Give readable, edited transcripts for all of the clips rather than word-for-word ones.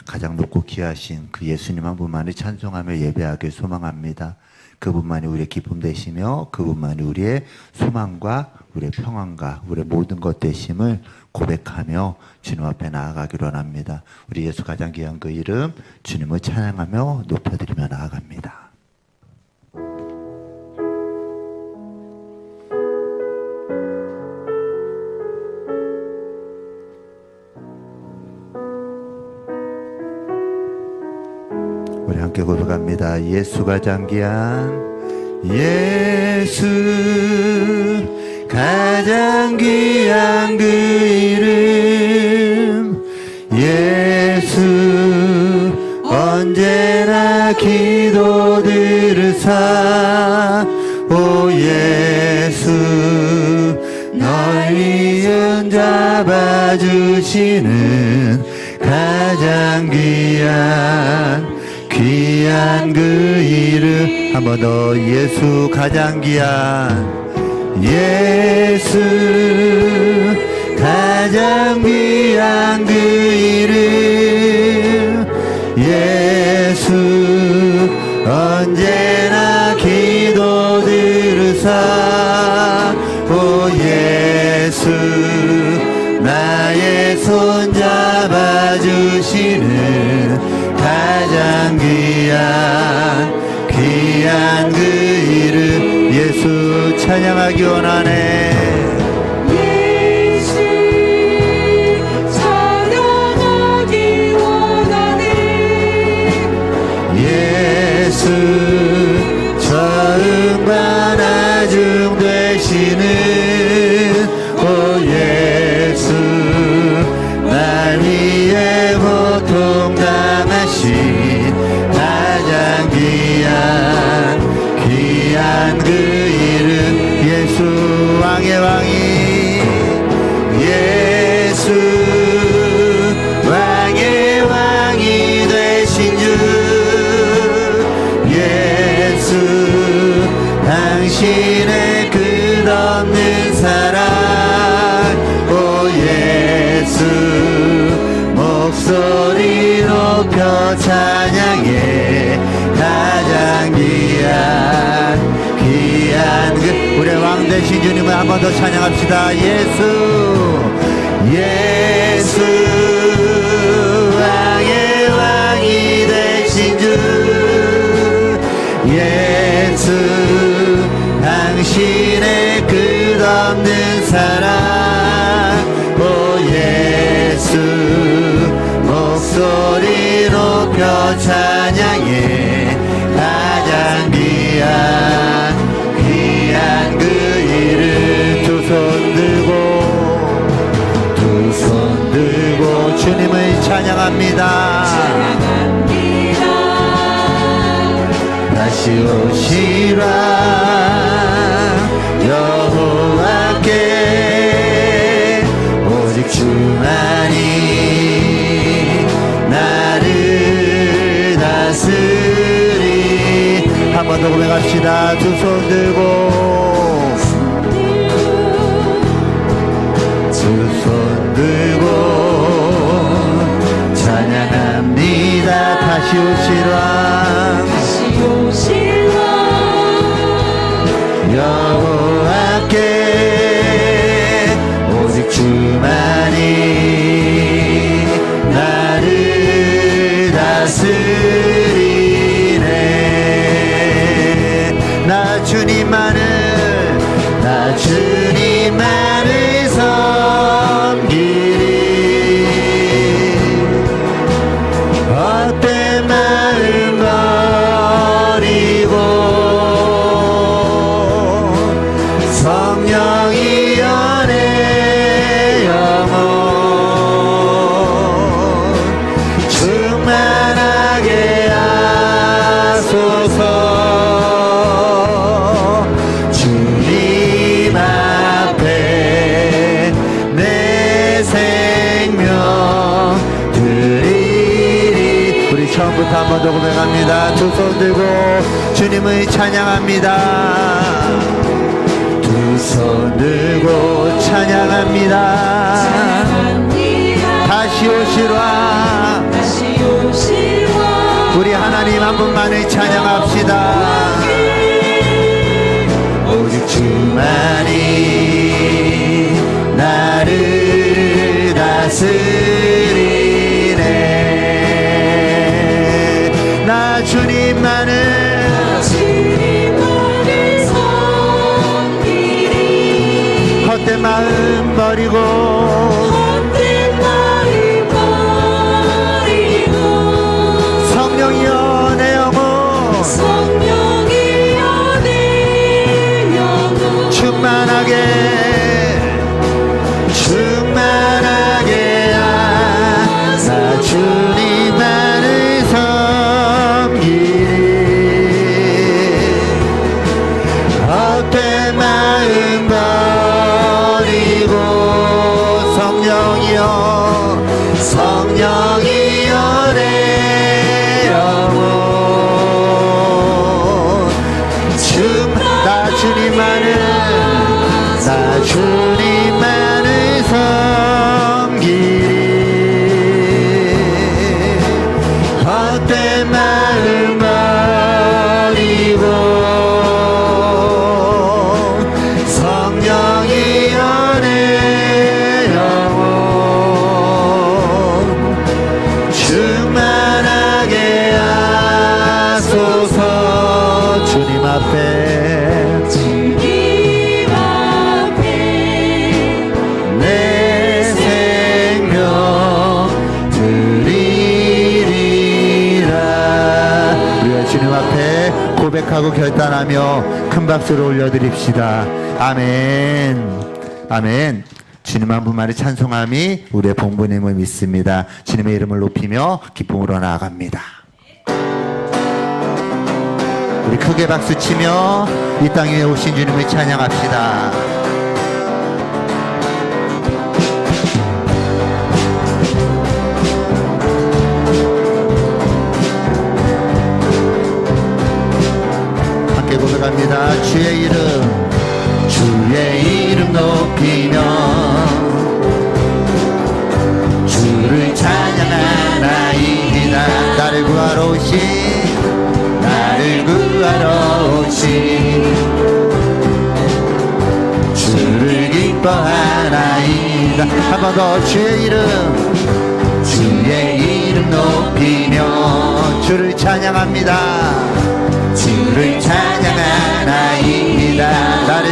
가장 높고 귀하신 그 예수님 한 분만을 찬송하며 예배하길 소망합니다. 그분만이 우리의 기쁨 되시며 그분만이 우리의 소망과 우리의 평안과 우리의 모든 것 되심을 고백하며 주님 앞에 나아가기로 합니다. 우리 예수 가장 귀한 그 이름 주님을 찬양하며 높여드리며 나아갑니다. 우리 함께 고백합니다. 예수 가장 귀한 예수 가장 귀한 그 이름 예수 언제나 기도 들으사 오 예수 널 위은 잡아주시는 가장 귀한 그 이름 한 번 더 예수 가장 귀한 예수 가장 귀한 그 이름 예수 언제나 기도 들으사 오 예수 나의 손 잡아주시는 가장 귀한 그 이름 예수 찬양하기 원하네 예수 찬양하기 원하네 예수 처음과 나중 되시는 오 예수 날 위해 고통 당하신 가장 귀한 그 이름 예수 왕의 왕이 예수 왕의 왕이 되신 주 예수 당신의 끝없는 사랑 오 예수 목소리 높여 찬양해 가장 귀한 그 우리의 왕 되신 주님을 한 번 더 찬양합시다. 예수 왕의 왕이 되신 주 예수 당신의 끝없는 사랑 오 예수 목소리 높여 찬양해 가장 귀한 그 이름 두 손 들고 주님을 찬양합니다. 다시 오시라 여호와께 오직 주만이 나를 다스리 한 번 더 고백합시다. 두 손 들고 찬양합니다. 다시 오실 왕 여호와께 오직 주만이 나를 다스리네 나 주님만을 섬기리 헛된 마음 버리고 성령이 연애 영혼 충만하게 하소서 주님 앞에 내 생명 드리리 우리 처음부터 한 번 더 고백합니다. 두 손 들고 주님을 찬양합니다. 두 손 들고 찬양합니다. 다시 오시라 하나님 한 분만을 찬양합시다. 오직 주만이 나를 다스리네. 나 주님만을 섬기리. 헛된 마음 버리고 헛된 마음 버리고 성령이여 내 영혼 성령이여 내 영혼 충만하게 나 주님만을 섬기리. 헛된 마음 버리고 성령이여 내 영혼 나 주님만을 섬기리. 헛된 마음 버리고 성령이여 내 영혼 충만하게 하소서. 주님 앞에 주님 앞에 내 생명 드리리라. 우리가 주님 앞에 고백하고 결단하며 큰 박수를 올려드립시다. 아멘. 아멘. 주님 한 분만의 찬송함이 우리의 봉헌임을 믿습니다. 주님의 이름을 높이며 기쁨으로 나아갑니다. 우리 크게 박수치며 이 땅 위에 오신 주님을 찬양합시다. 함께 고백합니다. 주의 이름 높이며 주를 찬양하나이다. 나를 구하러 오신 주를 기뻐하나이다. 한 번 더 주의 이름 높이며 주를 찬양합니다. 주를 찬양하나이다. 나를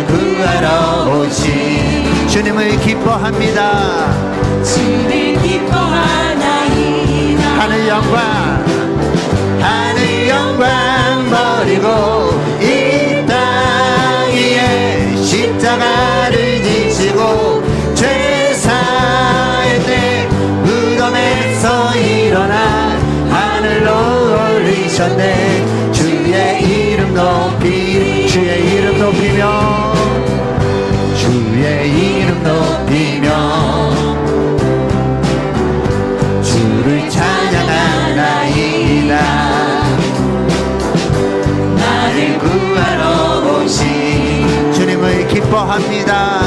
구하러 오신 주님을 기뻐합니다. 주를 기뻐하나이다. 하늘 영광 버리고 이 땅 위에 십자가를 지시고 죄사의 때 무덤에서 일어나 하늘로 올리셨네. 주의 이름 높이며 주를 찬양하나이다. 나를 구하러 오신 주님을 기뻐합니다.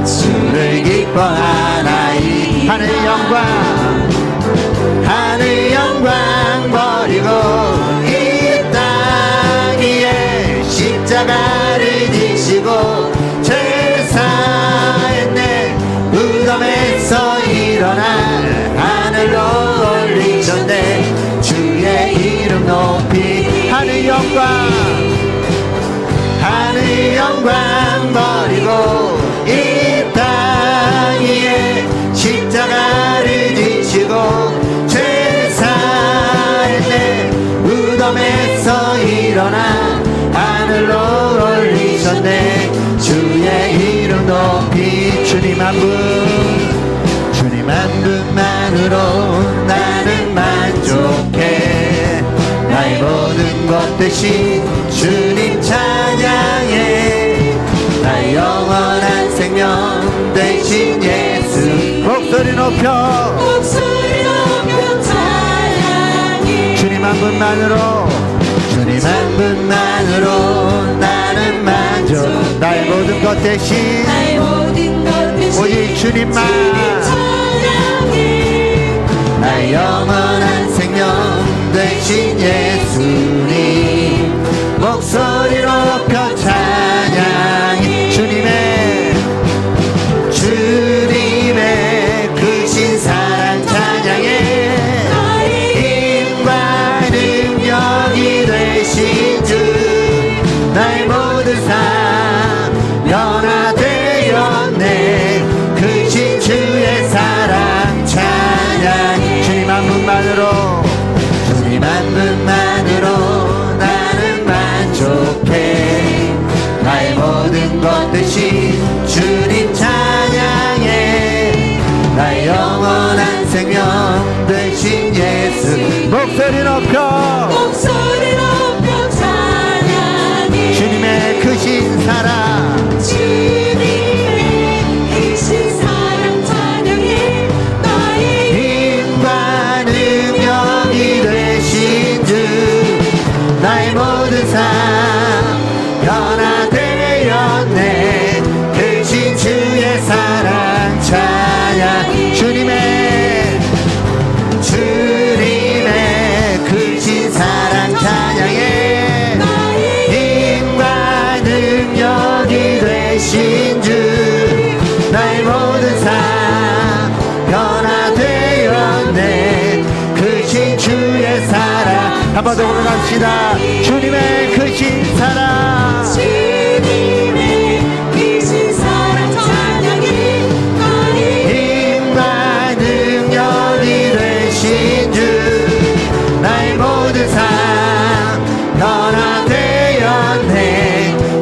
주를 기뻐하나이. 하늘 영광 버리고 이 땅 위에 십자가를 지시고 죄사했네. 무덤에서 일어나 하늘로 올리셨네. 주의 이름 높이 하늘 영광 버리고 이 땅 위에 십자가를 지시고 죄사했네. 무덤에서 일어나 하늘로 올리셨네. 주의 이름 높이 주님 한 분만으로 나는 만족해. 나의 모든 것 대신 주님 찬양해. 나의 영원한 생명 대신 예수. 목소리 높여 찬양해. 주님 한 분만으로 나는 만족. 나의 모든 것 대신 오직 주님만. 나의 영원한 영원한 생명 되신 예수 목소리 높여 목소리 높여 찬양해 주님의 크신 사랑 주님의 크신 사랑 찬양해 나의 힘과 능력이 되신 주 나의 모든 삶 변화되었네 크신 주의 사랑 찬양 주님의 크신 사랑 찬양해 힘과 능력이 되신 주 나의 모든 삶 변화되었네 크신 주의 사랑 한 번 더 올라갑시다 주님의 크신 사랑 주님의 크신 사랑 찬양해 나의 힘과 능력이 되신 주 나의 모든 삶 변화되었네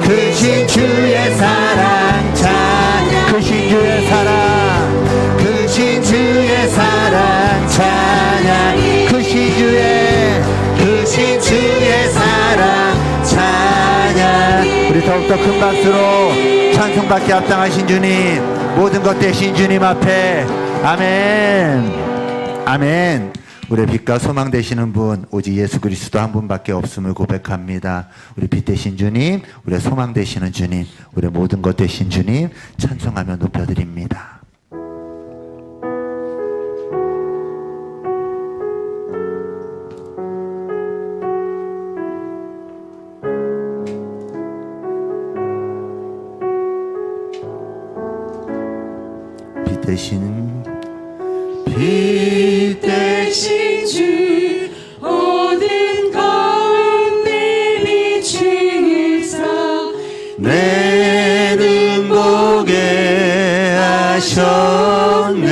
크신 주의 사랑 찬양 크신 주의 사랑 크신 주의 사랑 찬양 크신 주의 사랑 찬양 우리 더욱더 큰 박수로 찬송받게 합당하신 주님 모든 것 되신 주님 앞에 아멘 아멘 우리의 빛과 소망 되시는 분 오직 예수 그리스도 한 분밖에 없음을 고백합니다. 우리 빛 되신 주님 우리의 소망 되시는 주님 우리의 모든 것 되신 주님 찬송하며 높여드립니다. 빛 대신 주 어딘 가운데 비추사 내 눈 보게 하셨네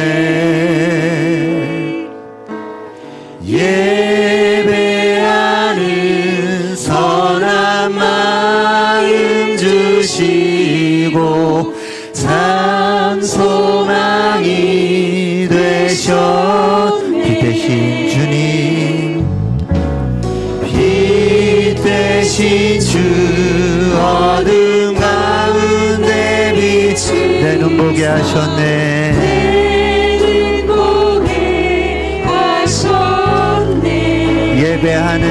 예배하는 선한 마음 주시고 참 소망이 되셨네 빛 대신 주님 빛 대신 주 어둠 가운데 비추 내 눈 보게 하셨네 내 눈 보게 하셨네 예배하는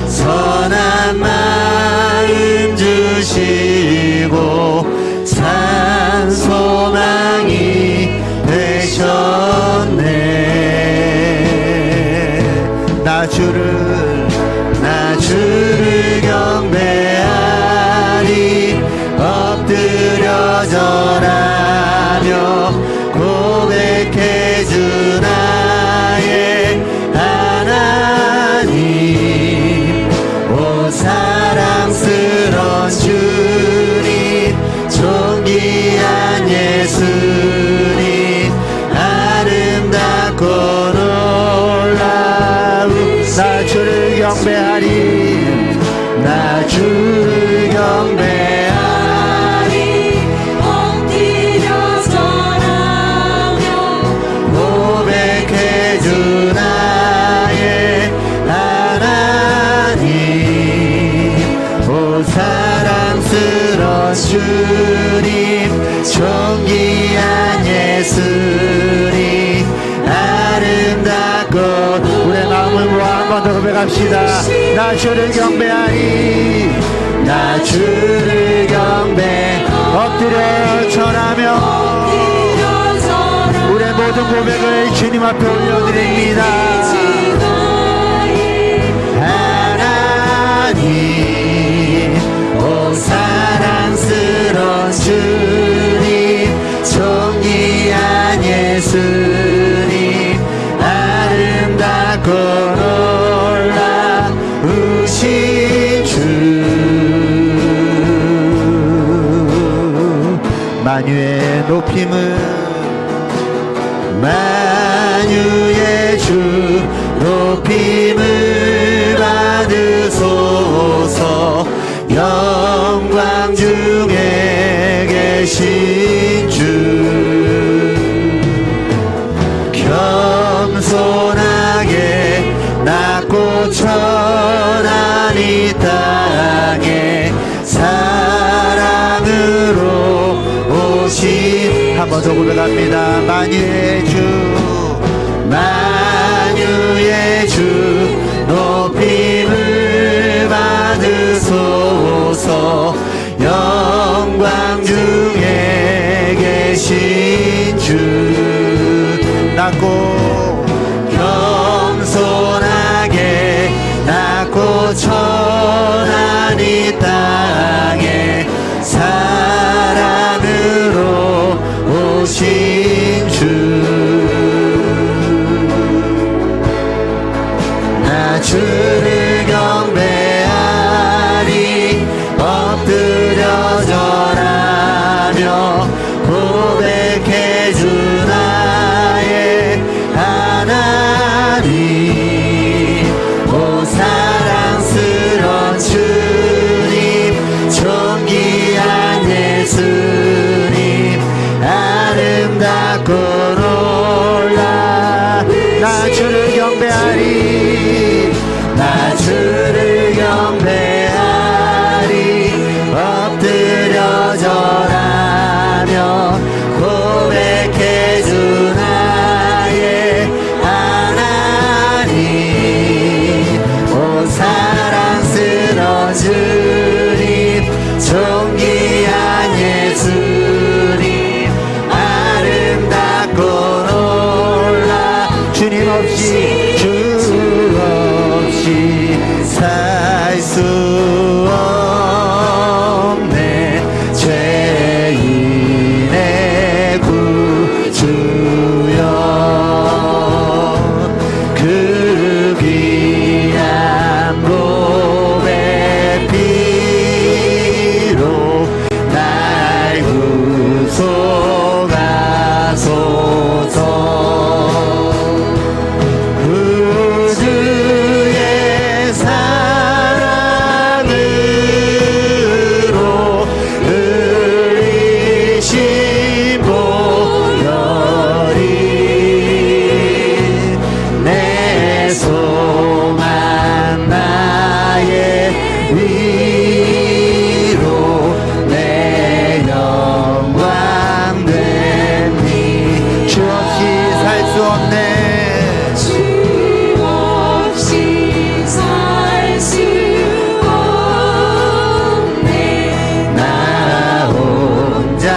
선한 마음 주시고 참 소망이 되셨네 나 주를 경배하리 엎드려 절하며 고백해 주 나의 하나님 오 사랑스러운 주님 존귀한 예수님 아름답고 놀라운 나 주를 경배하리 나 주를 경배하리 엎드려 절하며 고백해 주 나의 하나님 오 사랑스러운 주님 존귀한 예수님 아름답고 우리의 마음을 모아 한 번 더 고백합시다 나 주를 경배하리 나 주를 경배 엎드려 절하며 엎드려 절하며 우리의 모든 고백을 주님 앞에 올려드립니다 하나님 오 사랑스러운 주님 존귀한 예수님 아름답고 놀라우신 주 만유의 높임은 만유의 주 높임을 받으소서 영광 중에 계신 주 겸손하게 낮고 천한 이 땅에 사랑으로 오신 한 번 더 고백합니다. 만유의 주 만유의 주 높임을 받으소서 영광 중에 계신 주 낮고 겸손하게 낮고 천한 이 땅에 사랑으로 오신 주 나 주를 경배하리 엎드려 절하며 고백해 주 나의 하나님 오 사랑스러운 주님 존귀한 예수님 아름답고 놀라 나 주를 경배하리 나 주를 경배하리 엎드려 절하며 고백해 주 나의 하나님 오 사랑스러운 주님 존귀한 예수님 아름답고 놀라 주님 없이 주 없이 살 수 없네 죄인의 구주여 그 귀한 몸의 피로 날 구속하소서 구주의 사랑으로 흘리신 보혈이 내 소망 나의 위로 내 영광 되니 주 없이 살 수 없네 주 없이 살 수 없네 나 혼자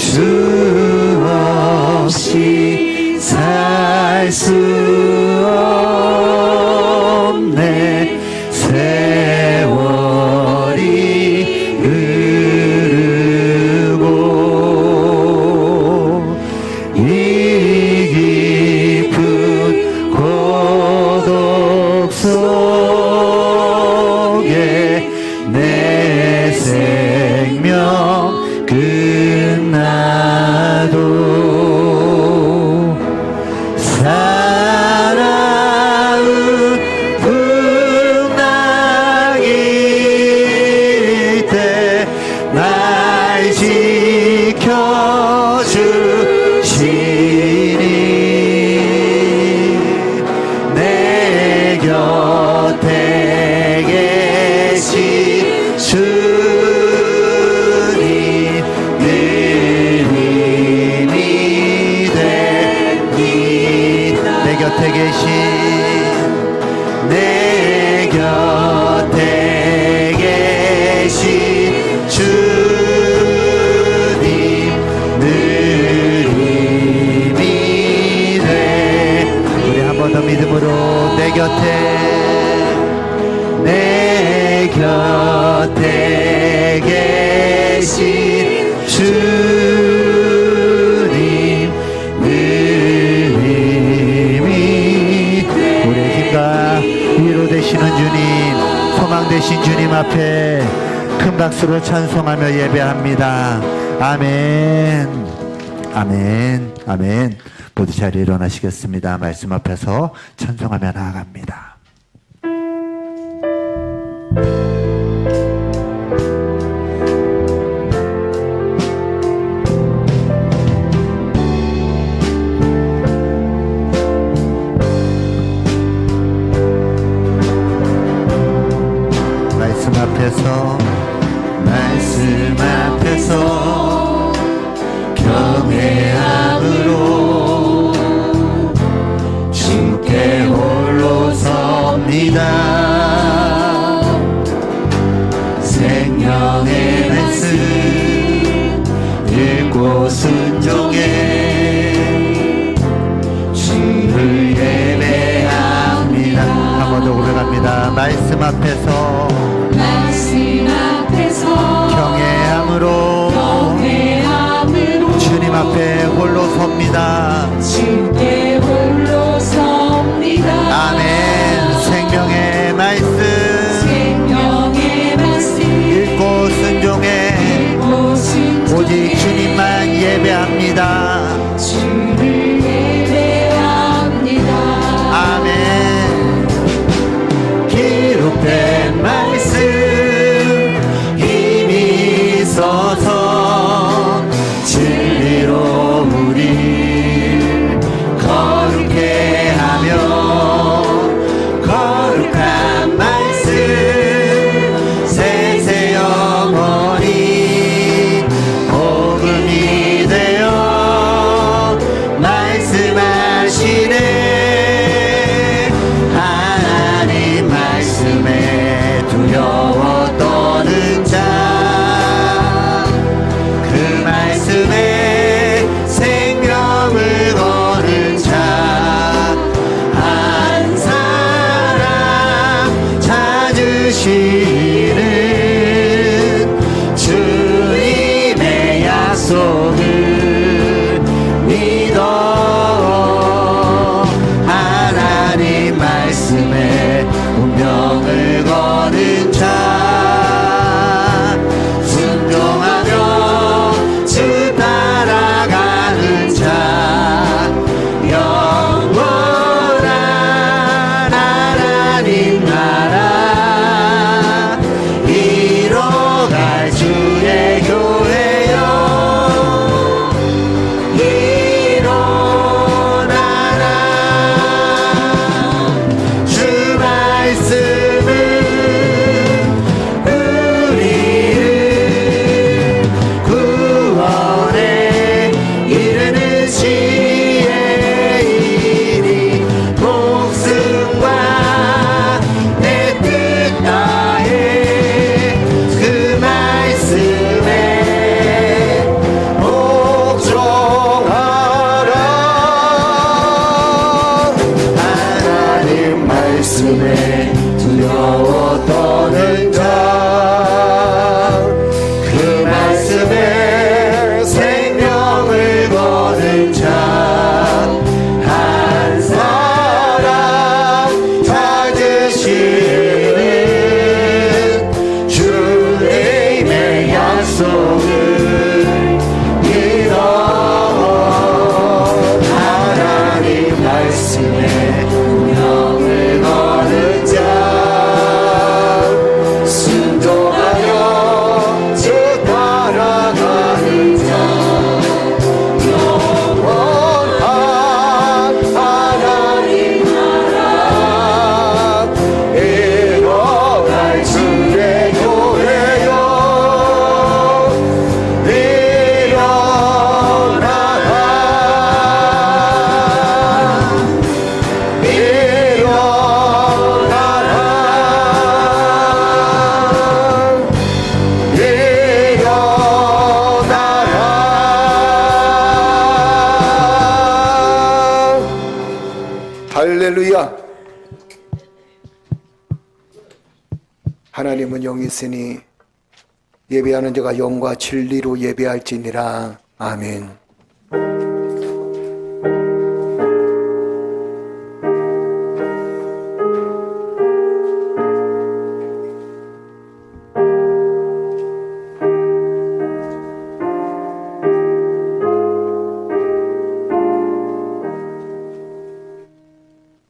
주 없이 살 수 없네. 세월이 흐르고 이 깊은 고독 속에 내 생명 끝나도 사나운 풍랑일 때 날 지켜주시니 내 곁에 계신 주님 늘 힘이 됩니다. 내 곁에 계신 내 곁에 계신 주님 늘 힘이 돼. 우리 한 번 더 믿음으로 내 곁에 계신 주님 늘 힘이 우리의 힘과 위로 되시는 주님, 소망 되신 주님 앞에 큰 박수로 찬송하며 예배합니다. 아멘, 아멘, 아멘. 모두 자리에 일어나시겠습니다. 말씀 앞에서 찬송하며 나아갑니다. 말씀 앞에서 경외함으로 주께 홀로 섭니다. 생명의 말씀 읽고 순종해 주를 예배합니다. 한 번 더 고백합니다. 말씀 앞에서 경외함으로 주님 앞에 홀로 섭니다. 주께 홀로 섭니다. 아멘. 생명의 말씀 읽고 순종해 오직 주님만 예배합니다. 주를 예배합니다. 아멘. 기록된 말씀 힘이 있어서 진리로 우리 거룩해 하며 거룩한 말씀 세세 영원히 복음이 되어 말씀하시네. 하나님 말씀에 두려워 떠는 자, 그 말씀에 생명을 거는 자, 한 사람 찾으시는 주님의 약속을 믿어 하나님 말씀에 운명을 거는 자, 순종하며 주 따라가는 자, 영원한 하나님 나라 이뤄갈 주의 교회여, 이뤄갈 할렐루야. 하나님은 영이시니 예배하는 자가 영과 진리로 예배할지니라. 아멘.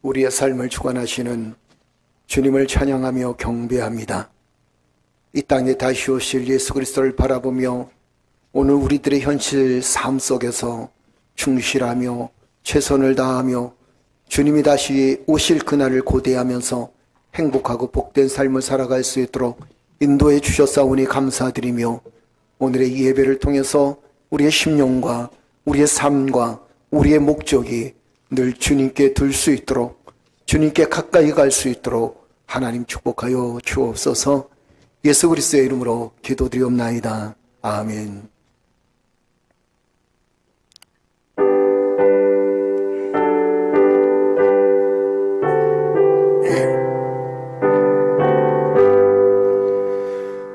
우리의 삶을 주관하시는 주님을 찬양하며 경배합니다. 이 땅에 다시 오실 예수 그리스도를 바라보며 오늘 우리들의 현실 삶 속에서 충실하며 최선을 다하며 주님이 다시 오실 그날을 고대하면서 행복하고 복된 삶을 살아갈 수 있도록 인도해 주셨사오니 감사드리며 오늘의 이 예배를 통해서 우리의 심령과 우리의 삶과 우리의 목적이 늘 주님께 둘 수 있도록 주님께 가까이 갈 수 있도록 하나님 축복하여 주옵소서. 예수 그리스도의 이름으로 기도드리옵나이다. 아멘.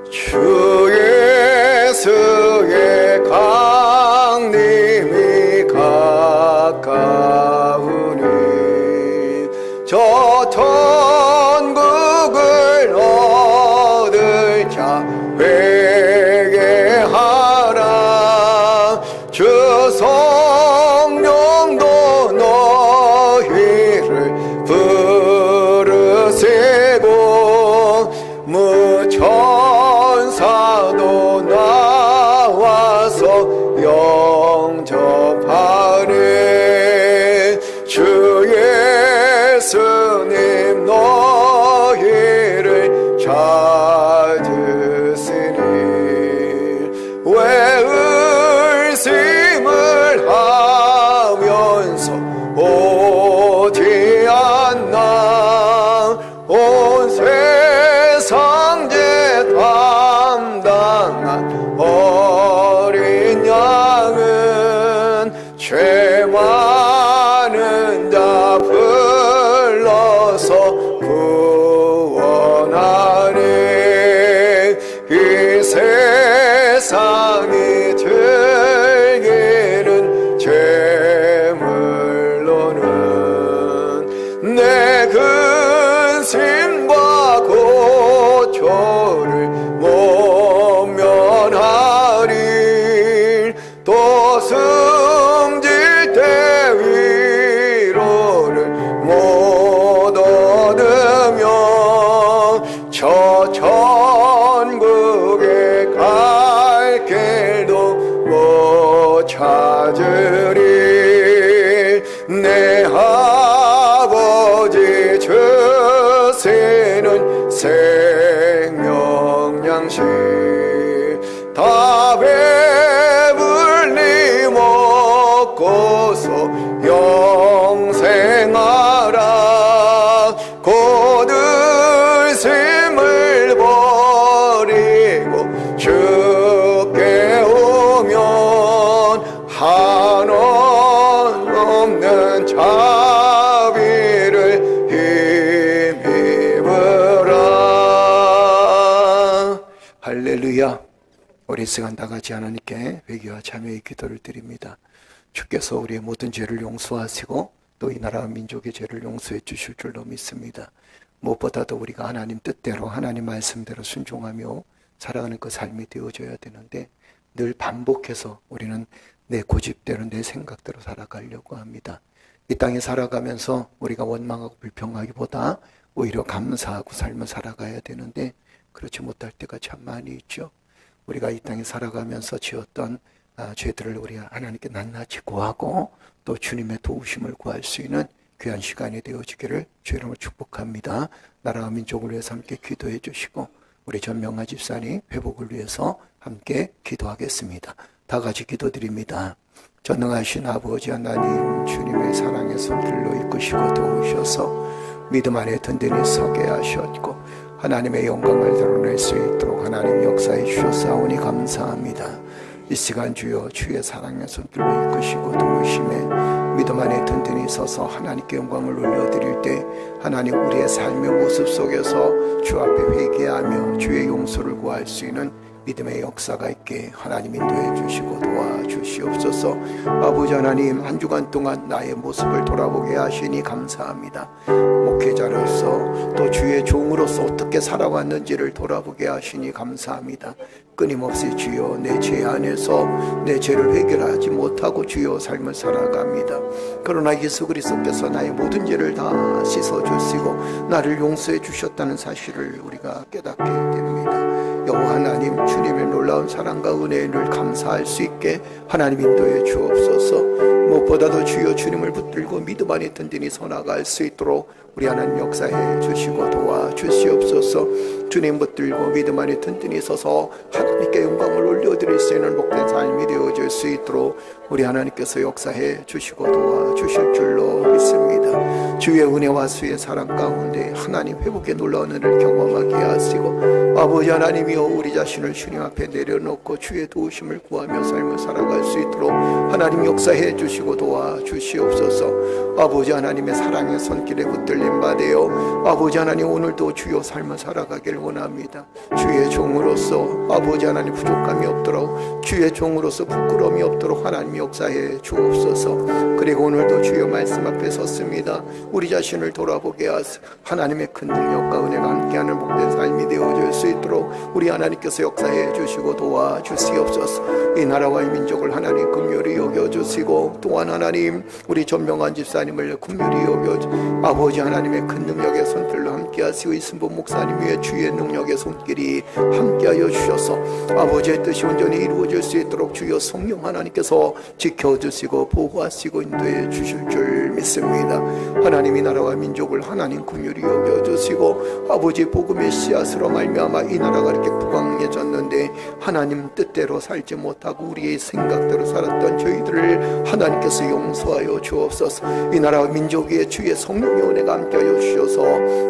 주 예수의 강림이 가까우니 저 천국을 얻을 자 회개하라. 주 성령도 너희를 부르시고 무천사도 나와서 영접하네. 주 예수님 너희를 찾으시니 왜 의심을 하면서 오지 않나. 온 세상 죄 담당한 어린 양은 죄 많은 자 불러서 구원하네. 이 세상이 즐기는 재물로는 내 근심과 고초를 못 면하리. 또 숨질 때 위로를 못 얻으며 저 천국에 갈 길도 못 찾으리. 내 아버지 주시는 생명 양식 다 배불리 먹고서 영생하라. 곧 의심을 버리고 주께 오면 한없는 자비를 힘입으라. 할렐루야. 우리 시간 다 같이 하나님께 회개와 참회의 기도를 드립니다. 주께서 우리의 모든 죄를 용서하시고 또 이 나라와 민족의 죄를 용서해 주실 줄로 믿습니다. 무엇보다도 우리가 하나님 뜻대로 하나님 말씀대로 순종하며 살아가는 그 삶이 되어져야 되는데 늘 반복해서 우리는 내 고집대로 내 생각대로 살아가려고 합니다. 이 땅에 살아가면서 우리가 원망하고 불평하기보다 오히려 감사하고 삶을 살아가야 되는데 그렇지 못할 때가 참 많이 있죠. 우리가 이 땅에 살아가면서 지었던 죄들을 우리 하나님께 낱낱이 구하고 또 주님의 도우심을 구할 수 있는 귀한 시간이 되어지기를 주의 이름으로 축복합니다. 나라와 민족을 위해서 함께 기도해 주시고 우리 전명하 집사님 회복을 위해서 함께 기도하겠습니다. 다 같이 기도드립니다. 전능하신 아버지 하나님, 주님의 사랑의 손길로 이끄시고 도우셔서 믿음 안에 든든히 서게 하셨고 하나님의 영광을 드러낼 수 있도록 하나님 역사해 주셨사오니 감사합니다. 이 시간 주여 주의 사랑의 손길로 이끄시고 도우심에 믿음 안에 든든히 서서 하나님께 영광을 올려드릴 때 하나님 우리의 삶의 모습 속에서 주 앞에 회개하며 주의 용서를 구할 수 있는 믿음의 역사가 있게 하나님 인도해 주시고 도와주시옵소서. 아버지 하나님, 한 주간 동안 나의 모습을 돌아보게 하시니 감사합니다. 목회자로서 또 주의 종으로서 어떻게 살아왔는지를 돌아보게 하시니 감사합니다. 끊임없이 주여 내 죄 안에서 내 죄를 해결하지 못하고 주여 삶을 살아갑니다. 그러나 예수 그리스도께서 나의 모든 죄를 다 씻어주시고 나를 용서해 주셨다는 사실을 우리가 깨닫게 됩니다. 여호와 하나님, 주님의 놀라운 사랑과 은혜에 늘 감사할 수 있게 하나님 인도해 주옵소서. 무엇보다도 주여 주님을 붙들고 믿음 안에 든든히 서나갈 수 있도록 우리 하나님 역사해 주시고 도와주시옵소서. 주님 붙들고 믿음 안에 든든히 서서 하나님께 영광을 올려드릴 수 있는 복된 삶이 되어질 수 있도록 우리 하나님께서 역사해 주시고 도와주실 줄로 믿습니다. 주의 은혜와 수의 사랑 가운데 하나님 회복의 놀라운 은혜를 경험하게 하시고 아버지 하나님이여 우리 자신을 주님 앞에 내려놓고 주의 도우심을 구하며 삶을 살아갈 수 있도록 하나님 역사해 주시고 도와주시옵소서. 아버지 하나님의 사랑의 손길에 붙들림 받으여 아버지 하나님 오늘도 주여 삶을 살아가길 원합니다. 주의 종으로서 아버지 하나님 부족함이 없도록 주의 종으로서 부끄러움이 없도록 하나님 역사해 주옵소서. 그리고 오늘도 주여 말씀 앞에 섰습니다. 우리 자신을 돌아보게 하사 하나님의 큰 능력과 은혜가 함께하는 복된 삶이 되어질 수 있도록 우리 하나님께서 역사해 주시고 도와주시옵소서. 이 나라와 이 민족을 하나님 긍휼히 여겨주시고 또한 하나님 우리 전명한 집사님을 긍휼히 여겨주 아버지 하나님의 큰 능력의 손길로 함께하시고 이승범 목사님 위에 주의 능력의 손길이 함께하여 주셔서 아버지의 뜻이 온전히 이루어질 수 있도록 주여 성령 하나님께서 지켜주시고 보호하시고 인도해 주실 줄 믿습니다. 하나님이 나라와 민족을 하나님 긍휼히 여겨주시고 아버지 복음의 씨앗으로 말미암아 이 나라가 이렇게 부강해졌는데 하나님 뜻대로 살지 못하고 우리의 생각대로 살았던 저희들을 하나님께서 용서하여 주옵소서. 이 나라와 민족 위에 주의 성령의 은혜가 함께하여 주셔서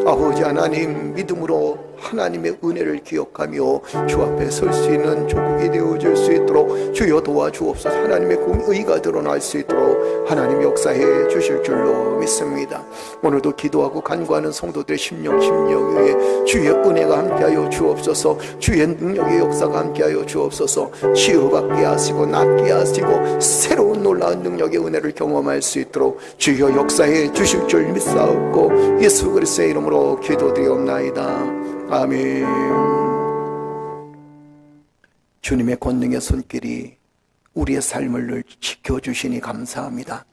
아버지 하나님 믿음으로 하나님의 은혜를 기억하며 주 앞에 설 수 있는 조국이 되어질 수 있도록 주여 도와주옵소서. 하나님의 공의가 드러날 수 있도록 하나님 역사해 주실 줄로 믿습니다. 오늘도 기도하고 간구하는 성도들의 심령 위에 주의 은혜가 함께하여 주옵소서. 주의 능력의 역사가 함께하여 주옵소서. 치유받게 하시고 낫게 하시고 새로운 놀라운 능력의 은혜를 경험할 수 있도록 주여 역사해 주실 줄 믿사옵고 예수 그리스도의 이름으로 기도드리옵나이다. 아멘. 주님의 권능의 손길이 우리의 삶을 늘 지켜주시니 감사합니다.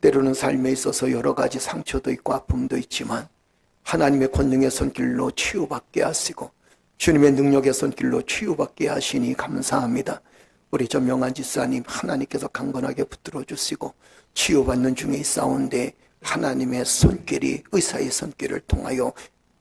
때로는 삶에 있어서 여러 가지 상처도 있고 아픔도 있지만 하나님의 권능의 손길로 치유받게 하시고 주님의 능력의 손길로 치유받게 하시니 감사합니다. 우리 전명한 집사님 하나님께서 강건하게 붙들어 주시고 치유받는 중에 있사온데 하나님의 손길이 의사의 손길을 통하여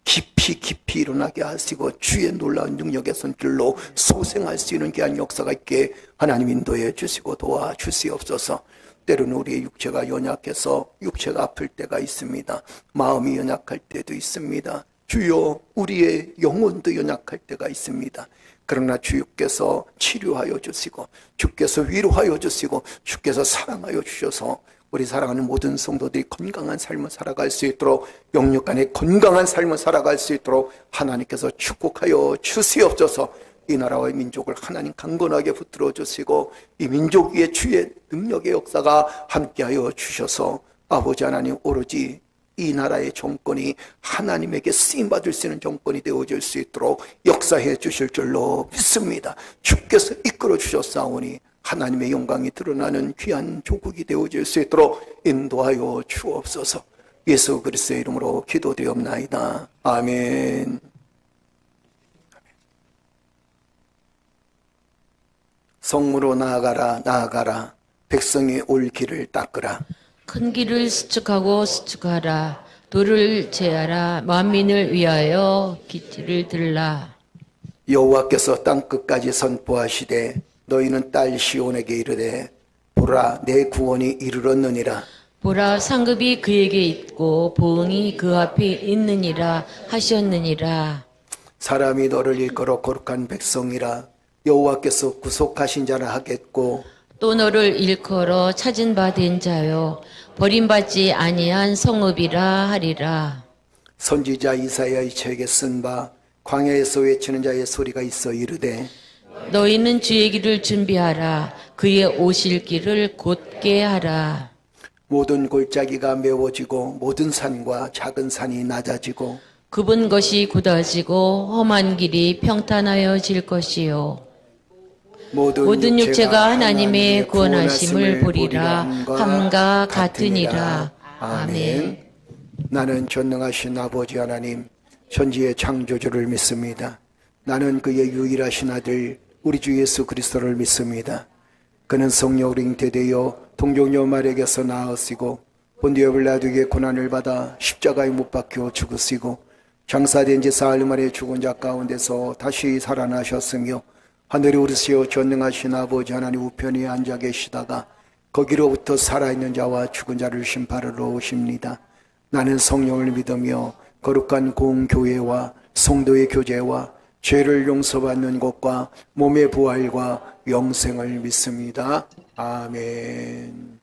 깊이 일어나게 하시고 주의 놀라운 능력의 손길로 소생할 수 있는 귀한 역사가 있게 하나님 인도해 주시고 도와주시옵소서. 때로는 우리의 육체가 연약해서 육체가 아플 때가 있습니다. 마음이 연약할 때도 있습니다. 주여 우리의 영혼도 연약할 때가 있습니다. 그러나 주께서 치료하여 주시고 주께서 위로하여 주시고 주께서 사랑하여 주셔서 우리 사랑하는 모든 성도들이 건강한 삶을 살아갈 수 있도록 영육 안에 건강한 삶을 살아갈 수 있도록 하나님께서 축복하여 주시옵소서. 이 나라와 이 민족을 하나님 강건하게 붙들어 주시고 이 민족 위에 주의 능력의 역사가 함께하여 주셔서 아버지 하나님 오로지 이 나라의 정권이 하나님에게 쓰임받을 수 있는 정권이 되어질 수 있도록 역사해 주실 줄로 믿습니다. 주께서 이끌어 주셨사오니 하나님의 영광이 드러나는 귀한 조국이 되어질 수 있도록 인도하여 주옵소서. 예수 그리스도의 이름으로 기도드리옵나이다. 아멘. 성무로 나아가라 백성이 올 길을 닦으라. 큰 길을 수축하라. 돌을 제하라. 만민을 위하여 기틀을 들라. 여호와께서 땅끝까지 선포하시되 너희는 딸 시온에게 이르되 보라 내 구원이 이르렀느니라. 보라 상급이 그에게 있고 보응이 그 앞에 있느니라 하셨느니라. 사람이 너를 일컬어 거룩한 백성이라 여호와께서 구속하신 자라 하겠고 또 너를 일컬어 찾은 바 된 자요 버림받지 아니한 성읍이라 하리라. 선지자 이사야의 책에 쓴 바 광야에서 외치는 자의 소리가 있어 이르되 너희는 주의 길을 준비하라. 그의 오실 길을 곧게 하라. 모든 골짜기가 메워지고 모든 산과 작은 산이 낮아지고 굽은 것이 굳어지고 험한 길이 평탄하여질 것이요 모든 육체가 하나님의 구원하심을 보리라 함과 같으니라. 아멘. 나는 전능하신 아버지 하나님 천지의 창조주를 믿습니다. 나는 그의 유일하신 아들 우리 주 예수 그리스도를 믿습니다. 그는 성령으로 잉태되어 동정녀 마리아에게서 나으시고 본디오 빌라도에게 고난을 받아 십자가에 못 박혀 죽으시고 장사된 지 사흘 만에 죽은 자 가운데서 다시 살아나셨으며 하늘에 오르시어 전능하신 아버지 하나님 우편에 앉아 계시다가 거기로부터 살아있는 자와 죽은 자를 심판하러 오십니다. 나는 성령을 믿으며 거룩한 공교회와 성도의 교제와 죄를 용서받는 것과 몸의 부활과 영생을 믿습니다. 아멘.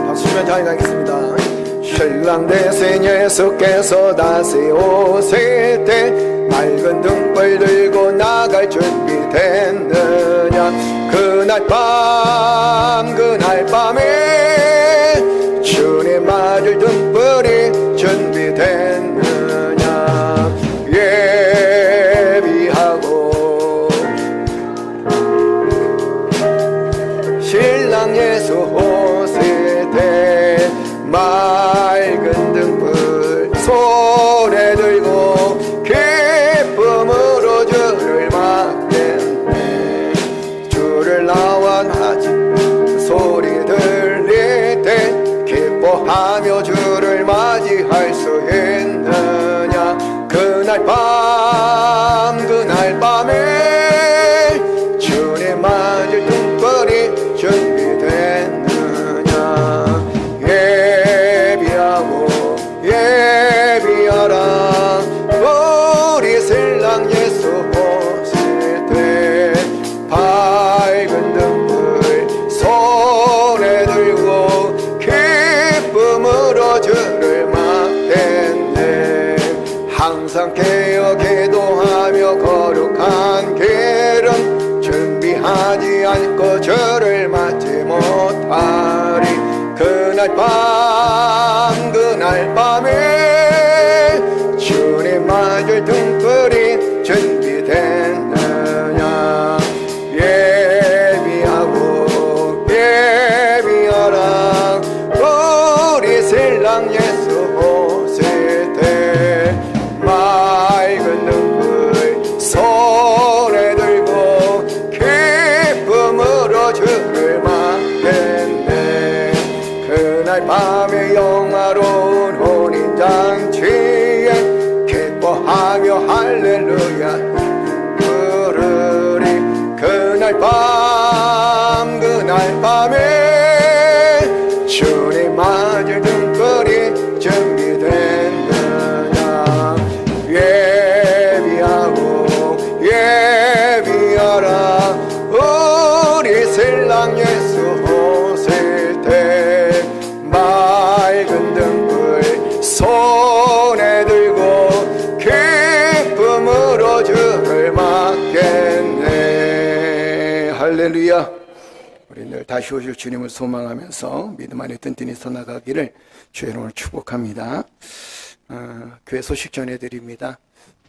박수면 찬양하겠습니다. 신랑 대신 예수께서 다시 오실 때 맑은 등불 들고 나갈 준비 됐느냐. 그날 밤에 주님 맞을 등불이 준비됐느냐. 예비하고 신랑 예수 오실 때 맑은 등불 손에 들고 기쁨으로 주를 맞겠네. 주를 나와하지 소리 들릴 때 기뻐하며 주를 맞이할 수 있느냐. 그날 밤에 주님 맞을 등불이 준비됐느냐. 예비하라. 우리 신랑 예수 오실 때 밝은 등불 손에 들고 기쁨으로 주를 맞겠네. 항상 깨어 기도하며 거룩한 길은 준비하지 않고 주를 맞지 못하리. 그날 밤에 주님 맞을 등불이 준비됐느냐. 예비하라. 우리 신랑 예수 오실 때 맑은 등불 손에 들고 기쁨으로 주를 맞겠네. 그날 밤에 영화로운 혼인잔치에 기뻐하며 할렐루야 부르리. 그날 밤에 주님 맞을 등불이 준비됐느냐. 예비하라. 우리 신랑 예수 오실 때 맑은 등불 손에 들고 기쁨으로 주를 맞겠네. 할렐루야. 우리 늘 다시 오실 주님을 소망하면서 믿음 안에 든든히 서나가기를 주의 이름으로 축복합니다. 교회 소식 전해드립니다.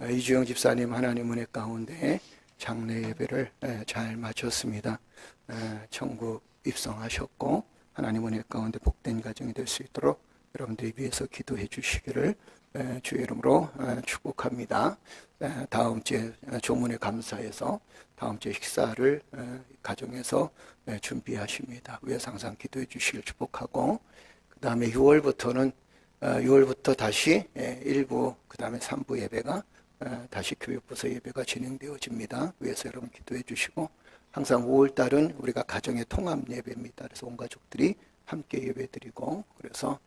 이주영 집사님 하나님 은혜 가운데 장례 예배를 잘 마쳤습니다. 천국 입성하셨고 하나님 은혜 가운데 복된 가정이 될 수 있도록 여러분들이 위해서 기도해 주시기를 주의 이름으로 축복합니다. 다음 주에 조문에 감사해서 다음 주에 식사를 가정에서 준비하십니다. 위해서 항상 기도해 주시길 축복하고, 그 다음에 6월부터 다시 1부 그 다음에 3부 예배가 다시 교육부서 예배가 진행되어집니다. 위해서 여러분 기도해 주시고, 항상 5월달은 우리가 가정의 통합 예배입니다. 그래서 온 가족들이 함께 예배드리고, 그래서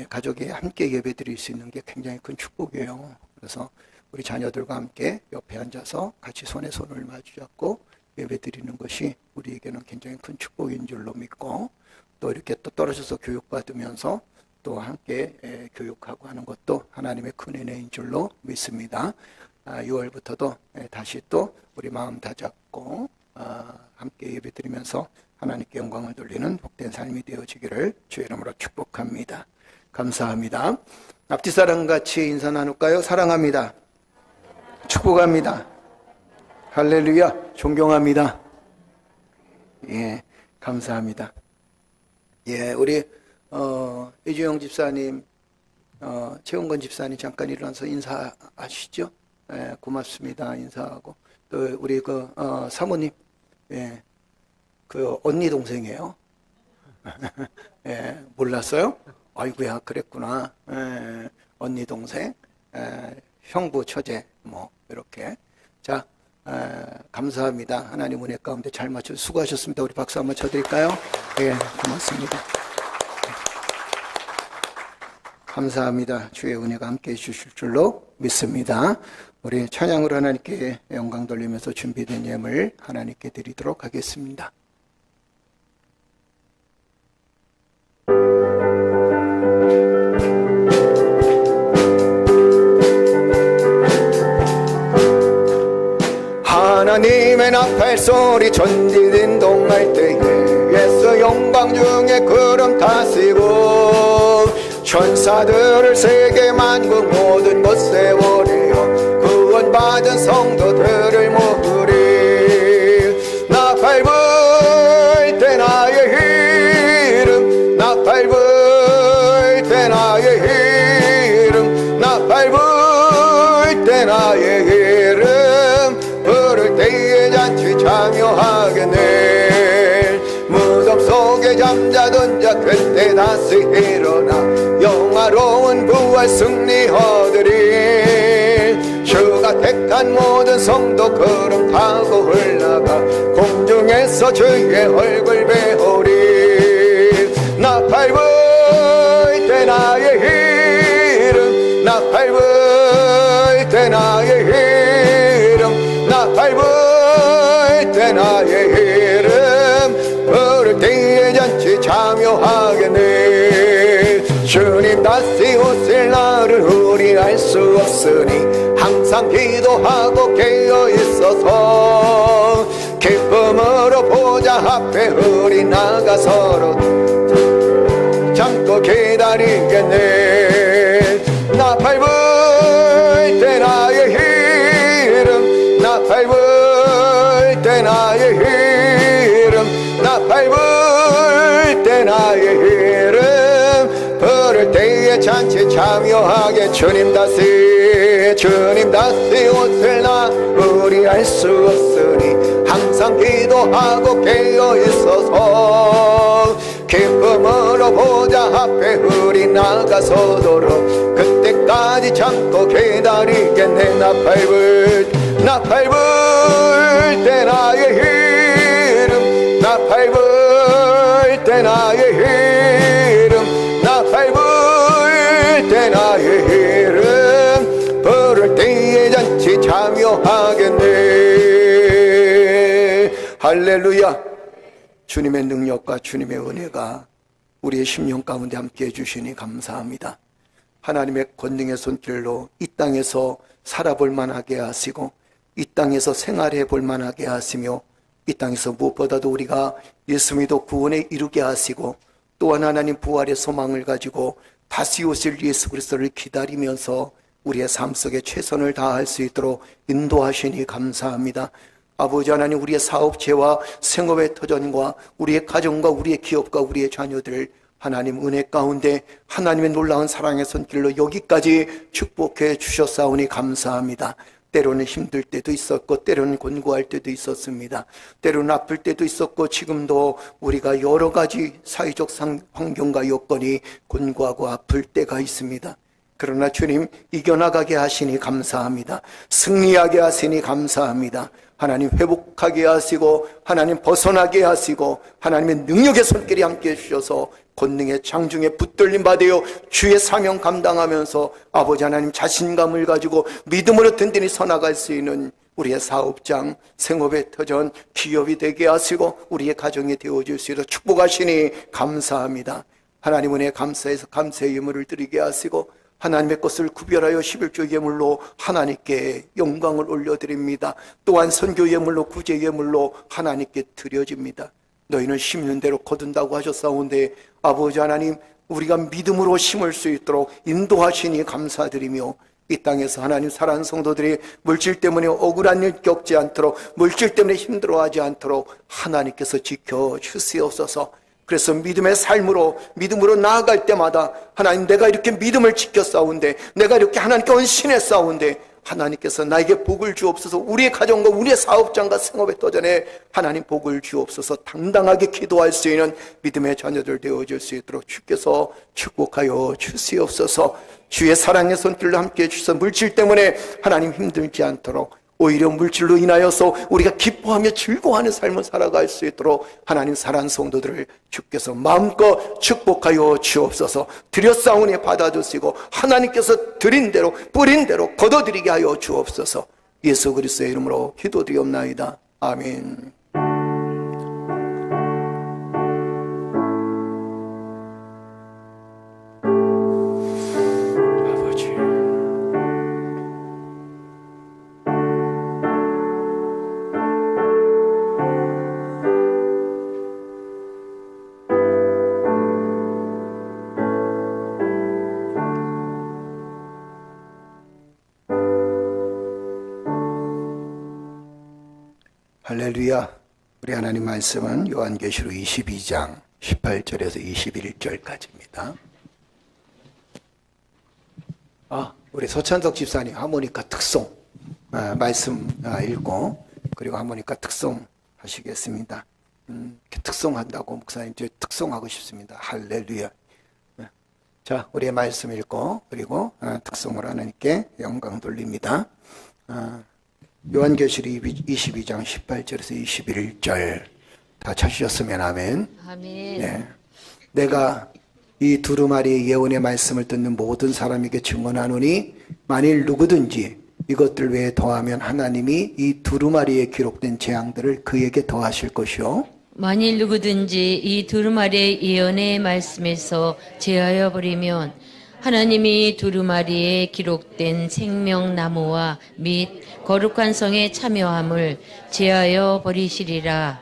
가족이 함께 예배드릴 수 있는 게 굉장히 큰 축복이에요. 그래서 우리 자녀들과 함께 옆에 앉아서 같이 손에 손을 마주잡고 예배드리는 것이 우리에게는 굉장히 큰 축복인 줄로 믿고, 또 이렇게 또 떨어져서 교육받으면서 또 함께 교육하고 하는 것도 하나님의 큰 은혜인 줄로 믿습니다. 6월부터도 다시 또 우리 마음 다잡고 함께 예배드리면서 하나님께 영광을 돌리는 복된 삶이 되어지기를 주의 이름으로 축복합니다. 감사합니다. 앞뒤 사람같이 인사 나눌까요? 사랑합니다. 축복합니다. 할렐루야. 존경합니다. 예, 감사합니다. 예, 우리 이주영 집사님, 최은건 집사님 잠깐 일어나서 인사하시죠. 예, 고맙습니다. 인사하고 또 우리 사모님, 예, 그 언니 동생이에요. 예, 몰랐어요? 아이고야, 그랬구나. 예, 언니 동생, 형부 처제, 뭐 이렇게. 자, 감사합니다. 하나님 은혜 가운데 잘 맞춰 수고하셨습니다. 우리 박수 한번 쳐드릴까요? 예, 고맙습니다. 감사합니다. 주의 은혜가 함께 해주실 줄로 믿습니다. 우리 찬양으로 하나님께 영광 돌리면서 준비된 예물 하나님께 드리도록 하겠습니다. 하나님의 나팔 소리 전지된 동할 때에 예수 영광 중에 구름 타시고 천사들을 세계 만국 모든 곳에 보내어 구원받은 성도들을 모으리. 나팔 불 때 나의 이름, 나팔 불 때 나의 이름, 나팔 불 때 나의 이름, 부를 때에 잔치 참여하겠네. 무덤 속에 잠자던 자 그때 다시 일어나 영화로운 부활 승리 얻으리. 주가 택한 모든 성도 구름 타고 흘러가 공중에서 주의 얼굴 배우리. 나팔 불 때 나의 이름, 나팔 불 때 나의 이름, 나팔 불 때 나의 이름, 부를 때에 잔치 참여하겠네. 주님 다시 오실 날을 우리 알 수 없으니 항상 기도하고 깨어 있어서 기쁨으로 보좌 앞에 우리 나가서로 참고 기다리겠네. 나팔 불 때 나의 이름, 나팔 불 때 나의 이름, 나팔 불 때 나의 이름, 부를 때에 잔치 참여하게. 주님 다시 오실 날 우리 알 수 없으니 항상 기도하고 깨어 있어서 기쁨으로 보좌 앞에 우리 나가서도록 그때까지 참고 기다리겠네. 나팔 불 때 나의 이름, 나팔 불 때 나의 이름, 나팔 불 때 나의 이름, 부를 때에 잔치 참여하겠네. 할렐루야. 주님의 능력과 주님의 은혜가 우리의 심령 가운데 함께 해주시니 감사합니다. 하나님의 권능의 손길로 이 땅에서 살아볼 만하게 하시고 이 땅에서 생활해 볼 만하게 하시며 이 땅에서 무엇보다도 우리가 예수 믿어 구원에 이르게 하시고 또한 하나님 부활의 소망을 가지고 다시 오실 예수 그리스도를 기다리면서 우리의 삶 속에 최선을 다할 수 있도록 인도하시니 감사합니다. 아버지 하나님, 우리의 사업체와 생업의 터전과 우리의 가정과 우리의 기업과 우리의 자녀들 하나님 은혜 가운데 하나님의 놀라운 사랑의 손길로 여기까지 축복해 주셨사오니 감사합니다. 때로는 힘들 때도 있었고 때로는 곤고할 때도 있었습니다. 때로는 아플 때도 있었고 지금도 우리가 여러 가지 사회적 환경과 여건이 곤고하고 아플 때가 있습니다. 그러나 주님 이겨나가게 하시니 감사합니다. 승리하게 하시니 감사합니다. 하나님 회복하게 하시고 하나님 벗어나게 하시고 하나님의 능력의 손길이 함께 해주셔서 권능의 장중에 붙들림 받아요 주의 사명 감당하면서 아버지 하나님 자신감을 가지고 믿음으로 든든히 서나갈 수 있는 우리의 사업장, 생업의 터전, 기업이 되게 하시고 우리의 가정이 되어줄 수 있도록 축복하시니 감사합니다. 하나님 은혜 감사해서 감사의 예물을 드리게 하시고 하나님의 것을 구별하여 11조 예물로 하나님께 영광을 올려드립니다. 또한 선교 예물로 구제 예물로 하나님께 드려집니다. 너희는 심는 대로 거둔다고 하셨사온데 아버지 하나님 우리가 믿음으로 심을 수 있도록 인도하시니 감사드리며 이 땅에서 하나님 사랑하는 성도들이 물질 때문에 억울한 일 겪지 않도록 물질 때문에 힘들어하지 않도록 하나님께서 지켜주시옵소서. 그래서 믿음의 삶으로 믿음으로 나아갈 때마다 하나님 내가 이렇게 믿음을 지켜 싸운데 내가 이렇게 하나님께 헌신해 싸운데 하나님께서 나에게 복을 주옵소서. 우리의 가정과 우리의 사업장과 생업의 도전에 하나님 복을 주옵소서. 당당하게 기도할 수 있는 믿음의 자녀들 되어줄 수 있도록 주께서 축복하여 주시옵소서. 주의 사랑의 손길로 함께해 주셔서 물질 때문에 하나님 힘들지 않도록 오히려 물질로 인하여서 우리가 기뻐하며 즐거워하는 삶을 살아갈 수 있도록 하나님 사랑하는 성도들을 주께서 마음껏 축복하여 주옵소서. 드렸사오니 받아주시고 하나님께서 드린 대로 뿌린 대로 거둬들이게 하여 주옵소서. 예수 그리스도의 이름으로 기도드리옵나이다. 아멘. 할렐루야. 우리 하나님 말씀은 요한계시록 22장 18절에서 21절까지입니다. 우리 서찬석 집사님 하모니카 특송 말씀 읽고 그리고 하모니카 특송 하시겠습니다. 특송한다고 목사님 저 특송하고 싶습니다. 할렐루야. 자, 우리의 말씀 읽고 그리고 특송을 하나님께 영광 돌립니다. 요한계시록 22장 18절에서 21절 다 찾으셨으면 아멘. 아멘. 네. 내가 이 두루마리의 예언의 말씀을 듣는 모든 사람에게 증언하노니 만일 누구든지 이것들 외에 더하면 하나님이 이 두루마리에 기록된 재앙들을 그에게 더하실 것이요 만일 누구든지 이 두루마리의 예언의 말씀에서 제하여 버리면 하나님이 두루마리에 기록된 생명나무와 및 거룩한 성의 참여함을 제하여 버리시리라.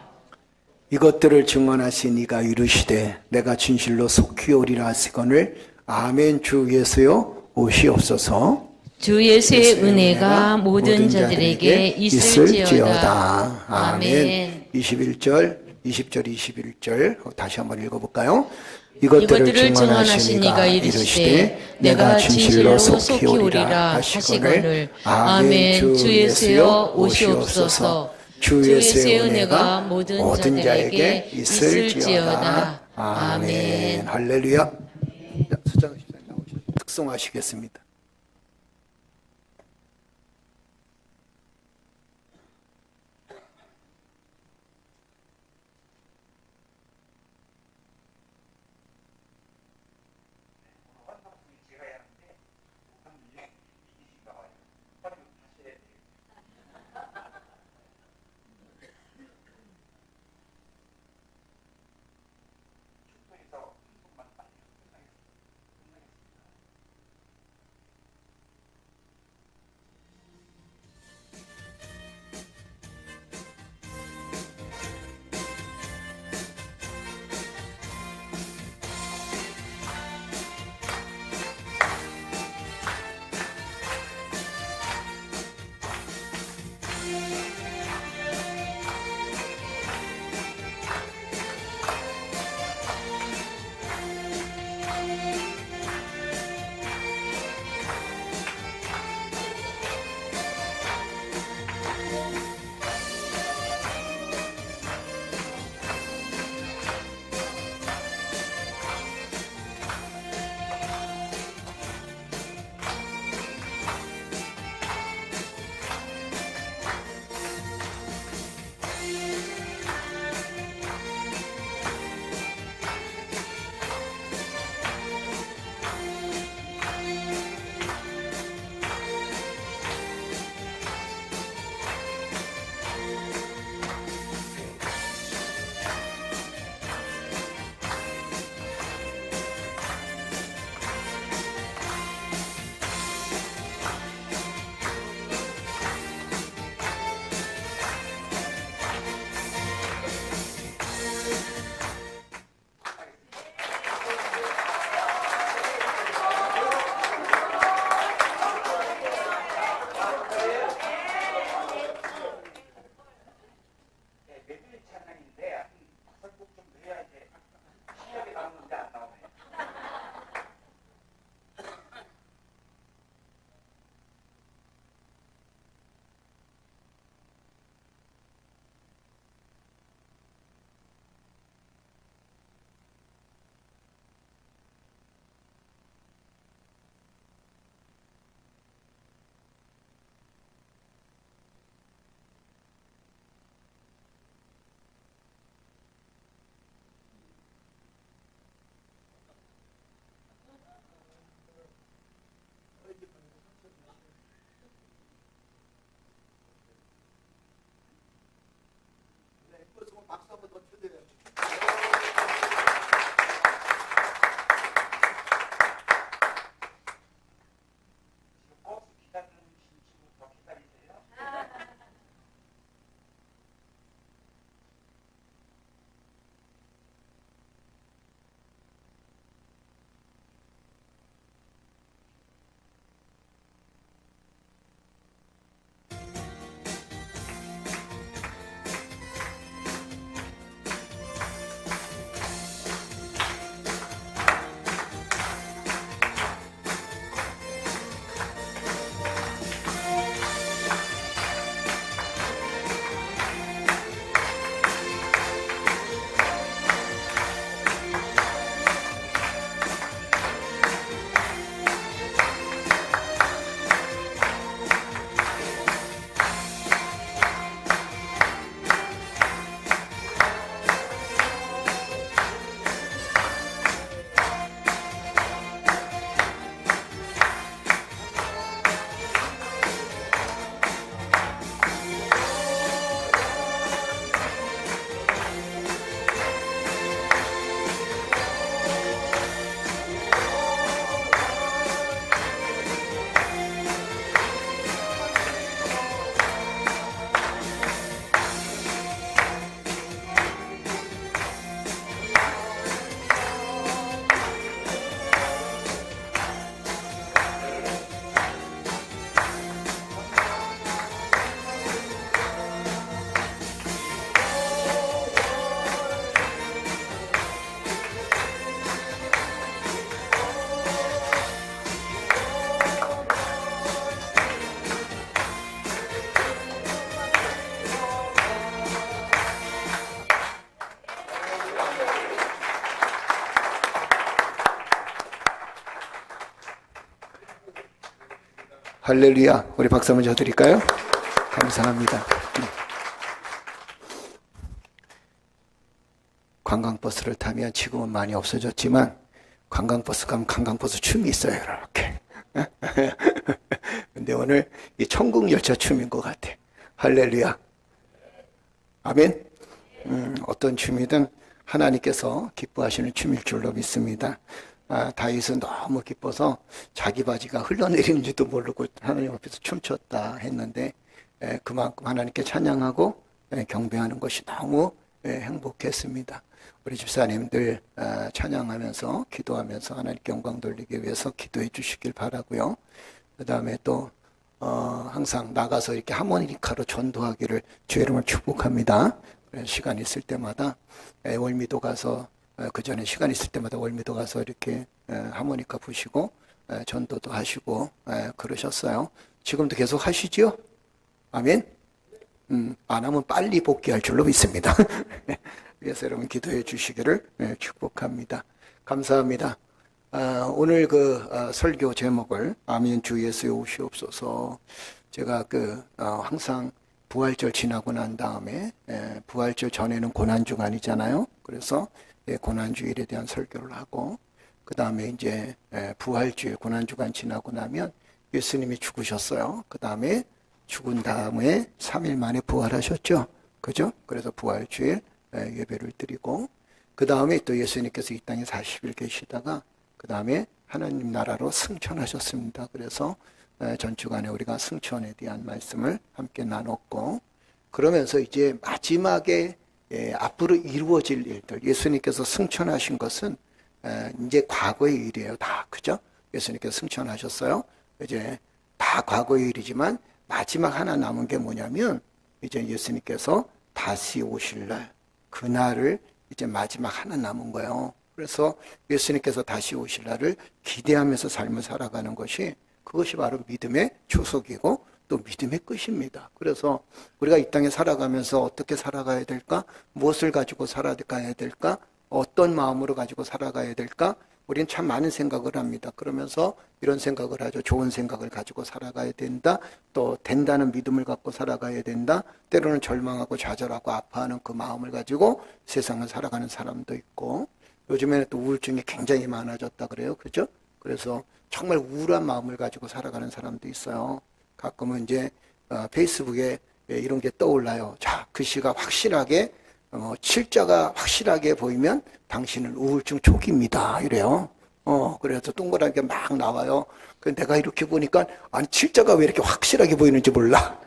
이것들을 증언하신 이가 이르시되 내가 진실로 속히 오리라 하시거늘 아멘. 주 예수여 오시옵소서. 주 예수의 은혜가 모든 자들에게 있을지어다. 아멘. 21절, 20절, 21절 다시 한번 읽어볼까요? 이것들을 증언하신 이가 이르시되 내가 진실로 속히 오리라 하시거늘 아멘. 주 예수여 오시옵소서. 주 예수의 은혜가 모든 자에게 있을지어다. 아멘. 할렐루야. 수장 집사님 나오셔서 특송하시겠습니다. 할렐루야. 우리 박수 한번 쳐드릴까요? 감사합니다. 관광버스를 타면 지금은 많이 없어졌지만 관광버스 가면 관광버스 춤이 있어요. 이렇게. 근데 오늘 이 천국열차 춤인 것 같아. 할렐루야. 아멘. 어떤 춤이든 하나님께서 기뻐하시는 춤일 줄로 믿습니다. 다윗은 너무 기뻐서 자기 바지가 흘러내리는지도 모르고 하나님 앞에서 춤췄다 했는데 그만큼 하나님께 찬양하고 경배하는 것이 너무 행복했습니다. 우리 집사님들 찬양하면서 기도하면서 하나님께 영광 돌리기 위해서 기도해 주시길 바라고요. 그 다음에 또 항상 나가서 이렇게 하모니카로 전도하기를 주의 이름으로 축복합니다. 시간 있을 때마다 월미도 가서 그 전에 시간 있을 때마다 월미도 가서 이렇게 하모니카 부시고 전도도 하시고 그러셨어요. 지금도 계속 하시지요? 아멘? 안 하면 빨리 복귀할 줄로 믿습니다. 그래서 여러분 기도해 주시기를 축복합니다. 감사합니다. 오늘 그 설교 제목을 아멘 주 예수의 오시옵소서. 제가 항상 부활절 지나고 난 다음에 부활절 전에는 고난주간이잖아요. 그래서 고난주일에 대한 설교를 하고 그 다음에 이제 부활주일 고난주간 지나고 나면 예수님이 죽으셨어요. 그 다음에 죽은 다음에 3일 만에 부활하셨죠. 그죠? 그래서 부활주일 예배를 드리고 그 다음에 또 예수님께서 이 땅에 40일 계시다가 그 다음에 하나님 나라로 승천하셨습니다. 그래서 전주간에 우리가 승천에 대한 말씀을 함께 나눴고 그러면서 이제 마지막에 앞으로 이루어질 일들 예수님께서 승천하신 것은 이제 과거의 일이에요. 다 그죠? 예수님께서 승천하셨어요. 이제 다 과거의 일이지만 마지막 하나 남은 게 뭐냐면 이제 예수님께서 다시 오실 날 그날을 이제 마지막 하나 남은 거예요. 그래서 예수님께서 다시 오실 날을 기대하면서 삶을 살아가는 것이 그것이 바로 믿음의 초석이고 또 믿음의 끝입니다. 그래서 우리가 이 땅에 살아가면서 어떻게 살아가야 될까? 무엇을 가지고 살아가야 될까? 어떤 마음으로 가지고 살아가야 될까? 우리는 참 많은 생각을 합니다. 그러면서 이런 생각을 하죠. 좋은 생각을 가지고 살아가야 된다. 또 된다는 믿음을 갖고 살아가야 된다. 때로는 절망하고 좌절하고 아파하는 그 마음을 가지고 세상을 살아가는 사람도 있고 요즘에는 또 우울증이 굉장히 많아졌다 그래요. 그죠? 그래서 정말 우울한 마음을 가지고 살아가는 사람도 있어요. 가끔은 이제 페이스북에 이런 게 떠올라요. 자, 글씨가 확실하게 칠자가 확실하게 보이면 당신은 우울증 초기입니다. 이래요. 그래서 동그랗게 막 나와요. 그 내가 이렇게 보니까, 아니, 칠자가 왜 이렇게 확실하게 보이는지 몰라.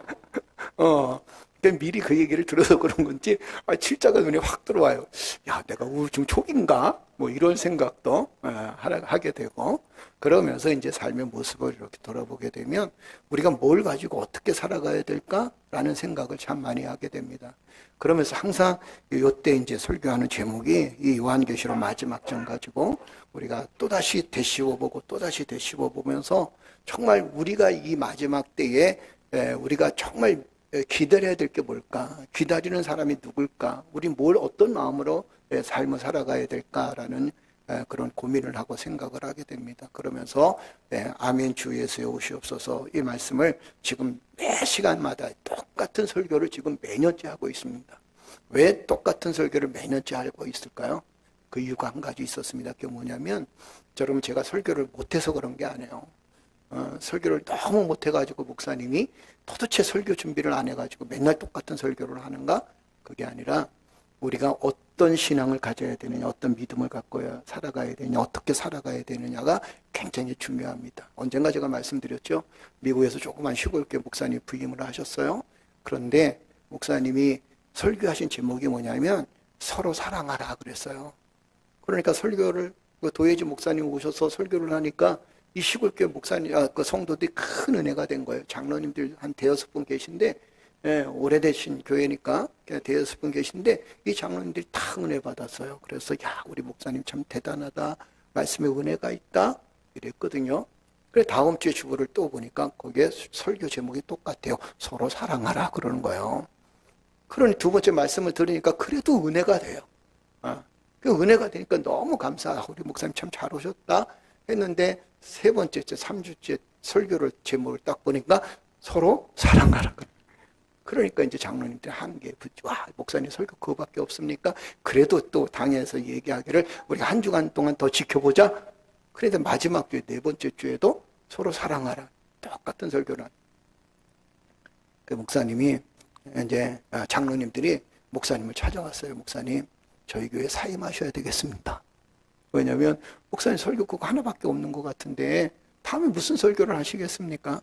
미리 그 얘기를 들어서 그런 건지, 칠자가 눈에 확 들어와요. 야, 내가 우울증 초기인가? 뭐 이런 생각도 하게 되고, 그러면서 이제 삶의 모습을 이렇게 돌아보게 되면 우리가 뭘 가지고 어떻게 살아가야 될까라는 생각을 참 많이 하게 됩니다. 그러면서 항상 이때 이제 설교하는 제목이 이 요한계시록 마지막 장 가지고 우리가 또다시 되씹어보고 또다시 되씹어보면서 정말 우리가 이 마지막 때에 우리가 정말 기다려야 될 게 뭘까? 기다리는 사람이 누굴까? 우리 어떤 마음으로 삶을 살아가야 될까라는 그런 고민을 하고 생각을 하게 됩니다. 그러면서 아멘 주 예수에 오시옵소서 이 말씀을 지금 매 시간마다 똑같은 설교를 지금 매년째 하고 있습니다. 왜 똑같은 설교를 매년째 하고 있을까요? 그 이유가 한 가지 있었습니다. 그게 뭐냐면 여러분 제가 설교를 못해서 그런 게 아니에요. 설교를 너무 못해가지고 목사님이 도대체 설교 준비를 안 해가지고 맨날 똑같은 설교를 하는가? 그게 아니라 우리가 어떤 신앙을 가져야 되느냐, 어떤 믿음을 갖고 살아가야 되느냐, 어떻게 살아가야 되느냐가 굉장히 중요합니다. 언젠가 제가 말씀드렸죠. 미국에서 조그만 시골교회 목사님 부임을 하셨어요. 그런데 목사님이 설교하신 제목이 뭐냐면 서로 사랑하라 그랬어요. 그러니까 설교를 도예지 목사님 오셔서 설교를 하니까 이 시골교회 목사님, 그 성도들이 큰 은혜가 된 거예요. 장로님들 한 대여섯 분 계신데, 오래되신 교회니까 대여섯 분 계신데, 이 장로님들이 다 은혜 받았어요. 그래서, 야, 우리 목사님 참 대단하다. 말씀에 은혜가 있다. 이랬거든요. 그래, 다음 주에 주보를 또 보니까 거기에 설교 제목이 똑같아요. 서로 사랑하라. 그러는 거예요. 그러니 두 번째 말씀을 들으니까 그래도 은혜가 돼요. 그 은혜가 되니까 너무 감사하고, 우리 목사님 참 잘 오셨다. 했는데, 세 번째째, 3주째 설교를 제목을 딱 보니까 서로 사랑하라. 그러니까 이제 장로님들 한개 붙죠. 와, 목사님 설교 그거밖에 없습니까? 그래도 또 당에서 얘기하기를 우리가 한 주간 동안 더 지켜보자. 그래도 마지막 주에 네 번째 주에도 서로 사랑하라. 똑같은 설교를 한. 그 목사님이 이제 장로님들이 목사님을 찾아왔어요. 목사님, 저희 교회 사임하셔야 되겠습니다. 왜냐하면 목사님 설교 그거 하나밖에 없는 것 같은데 다음에 무슨 설교를 하시겠습니까?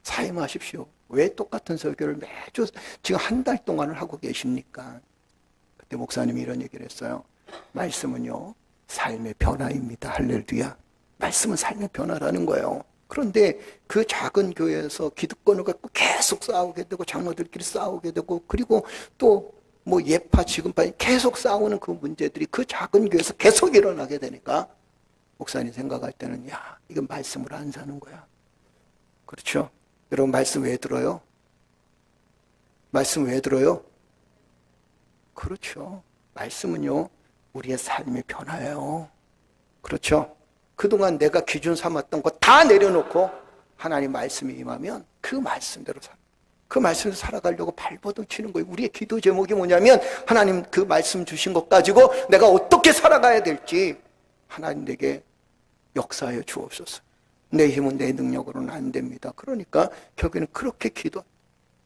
사임하십시오. 왜 똑같은 설교를 매주 지금 한 달 동안을 하고 계십니까? 그때 목사님이 이런 얘기를 했어요. 말씀은요, 삶의 변화입니다. 할렐루야. 말씀은 삶의 변화라는 거예요. 그런데 그 작은 교회에서 기득권을 갖고 계속 싸우게 되고 장로들끼리 싸우게 되고 그리고 또 뭐 예파 지금파 계속 싸우는 그 문제들이 그 작은 교회에서 계속 일어나게 되니까 목사님 생각할 때는 야, 이건 말씀을 안 사는 거야. 그렇죠? 여러분 말씀 왜 들어요? 말씀 왜 들어요? 그렇죠. 말씀은요, 우리의 삶의 변화예요. 그렇죠? 그동안 내가 기준 삼았던 거 다 내려놓고 하나님 말씀이 임하면 그 말씀대로 그 말씀을 살아가려고 발버둥 치는 거예요. 우리의 기도 제목이 뭐냐면 하나님 그 말씀 주신 것 가지고 내가 어떻게 살아가야 될지 하나님 내게 역사하여 주옵소서. 내 힘은 내 능력으로는 안 됩니다. 그러니까 결국에는 그렇게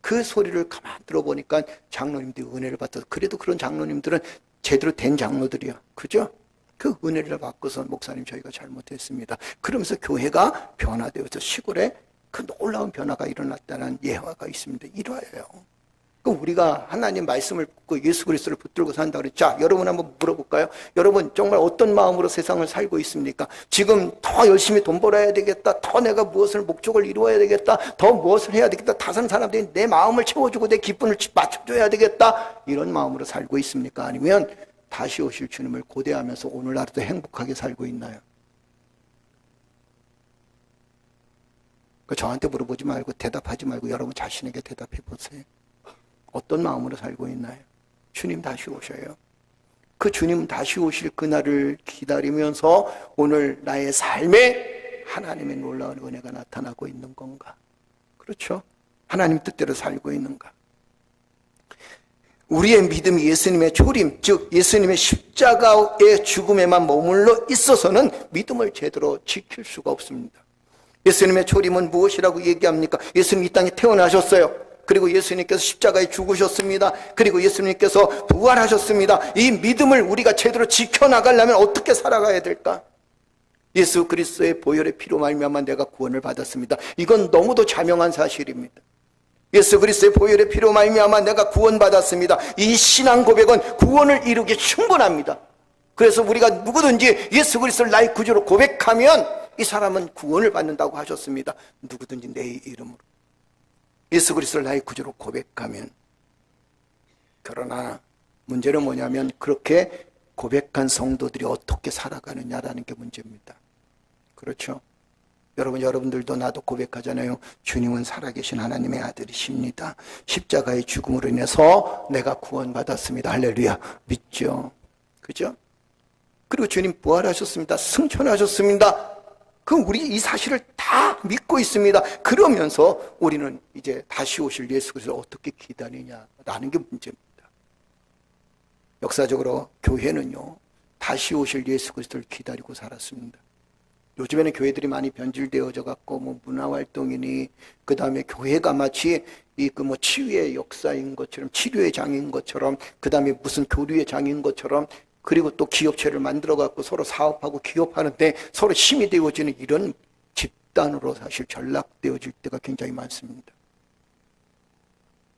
그 소리를 가만 들어보니까 장로님들이 은혜를 받아서 그래도 그런 장로님들은 제대로 된 장로들이야. 그죠? 그 은혜를 받고서 목사님 저희가 잘못했습니다. 그러면서 교회가 변화되어서 시골에 그 놀라운 변화가 일어났다는 예화가 있습니다. 일화예요. 우리가 하나님 말씀을 듣고 예수 그리스도를 붙들고 산다 그랬죠. 자, 여러분 한번 물어볼까요? 여러분 정말 어떤 마음으로 세상을 살고 있습니까? 지금 더 열심히 돈 벌어야 되겠다. 더 내가 무엇을 목적을 이루어야 되겠다. 더 무엇을 해야 되겠다. 다른 사람들이 내 마음을 채워주고 내 기쁨을 맞춰줘야 되겠다. 이런 마음으로 살고 있습니까? 아니면 다시 오실 주님을 고대하면서 오늘날도 행복하게 살고 있나요? 저한테 물어보지 말고 대답하지 말고 여러분 자신에게 대답해 보세요. 어떤 마음으로 살고 있나요? 주님 다시 오셔요. 그 주님 다시 오실 그날을 기다리면서 오늘 나의 삶에 하나님의 놀라운 은혜가 나타나고 있는 건가? 그렇죠? 하나님 뜻대로 살고 있는가? 우리의 믿음이 예수님의 초림, 즉 예수님의 십자가의 죽음에만 머물러 있어서는 믿음을 제대로 지킬 수가 없습니다. 예수님의 초림은 무엇이라고 얘기합니까? 예수님이 이 땅에 태어나셨어요. 그리고 예수님께서 십자가에 죽으셨습니다. 그리고 예수님께서 부활하셨습니다. 이 믿음을 우리가 제대로 지켜나가려면 어떻게 살아가야 될까? 예수 그리스도의 보혈의 피로 말미암아 내가 구원을 받았습니다. 이건 너무도 자명한 사실입니다. 예수 그리스도의 보혈의 피로 말미암아 내가 구원받았습니다. 이 신앙 고백은 구원을 이루기 충분합니다. 그래서 우리가 누구든지 예수 그리스도를 나의 구주로 고백하면 이 사람은 구원을 받는다고 하셨습니다. 누구든지 내 이름으로 예수 그리스도를 나의 구주로 고백하면. 그러나 문제는 뭐냐면 그렇게 고백한 성도들이 어떻게 살아가느냐라는 게 문제입니다. 그렇죠? 여러분들도 나도 고백하잖아요. 주님은 살아계신 하나님의 아들이십니다. 십자가의 죽음으로 인해서 내가 구원받았습니다. 할렐루야. 믿죠? 그죠? 그리고 주님 부활하셨습니다. 승천하셨습니다. 그럼 우리 이 사실을 다 믿고 있습니다. 그러면서 우리는 이제 다시 오실 예수 그리스도를 어떻게 기다리냐라는 게 문제입니다. 역사적으로 교회는요, 다시 오실 예수 그리스도를 기다리고 살았습니다. 요즘에는 교회들이 많이 변질되어져 갖고 문화활동이니 그 다음에 교회가 마치 치유의 역사인 것처럼, 치료의 장인 것처럼, 그 다음에 무슨 교류의 장인 것처럼, 그리고 또 기업체를 만들어 갖고 서로 사업하고 기업하는데 서로 힘이 되어지는 이런 집단으로 사실 전락되어질 때가 굉장히 많습니다.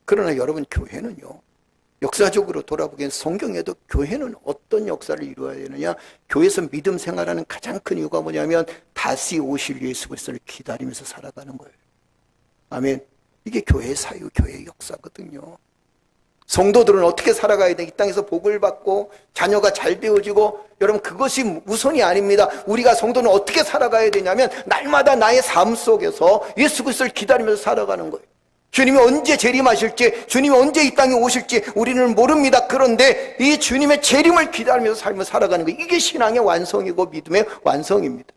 그러나 여러분, 교회는요, 역사적으로 돌아보기엔 성경에도 교회는 어떤 역사를 이루어야 되느냐, 교회에서 믿음 생활하는 가장 큰 이유가 뭐냐면 다시 오실 예수 그리스도를 기다리면서 살아가는 거예요. 아멘. 이게 교회의 사유, 교회의 역사거든요. 성도들은 어떻게 살아가야 돼? 이 땅에서 복을 받고 자녀가 잘 되어지고, 여러분 그것이 우선이 아닙니다. 우리가 성도는 어떻게 살아가야 되냐면 날마다 나의 삶 속에서 예수 그리스도를 기다리면서 살아가는 거예요. 주님이 언제 재림하실지, 주님이 언제 이 땅에 오실지 우리는 모릅니다. 그런데 이 주님의 재림을 기다리면서 삶을 살아가는 거예요. 이게 신앙의 완성이고 믿음의 완성입니다.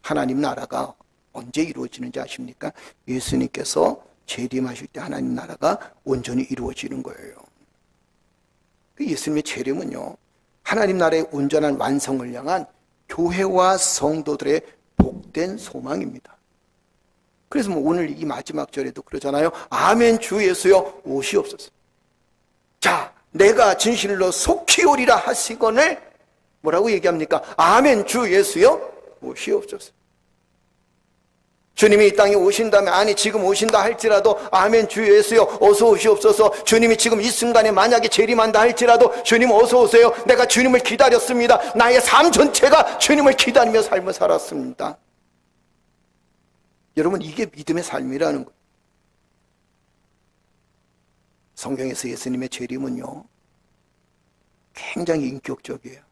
하나님 나라가 언제 이루어지는지 아십니까? 예수님께서 재림하실 때 하나님 나라가 온전히 이루어지는 거예요. 예수님의 재림은요, 하나님 나라의 온전한 완성을 향한 교회와 성도들의 복된 소망입니다. 그래서 오늘 이 마지막 절에도 그러잖아요. 아멘 주 예수여 오시옵소서. 자, 내가 진실로 속히 오리라 하시거늘 뭐라고 얘기합니까? 아멘 주 예수여 오시옵소서. 주님이 이 땅에 오신다면, 아니 지금 오신다 할지라도 아멘 주 예수여 어서 오시옵소서. 주님이 지금 이 순간에 만약에 재림한다 할지라도 주님 어서 오세요. 내가 주님을 기다렸습니다. 나의 삶 전체가 주님을 기다리며 삶을 살았습니다. 여러분, 이게 믿음의 삶이라는 거예요. 성경에서 예수님의 재림은요, 굉장히 인격적이에요.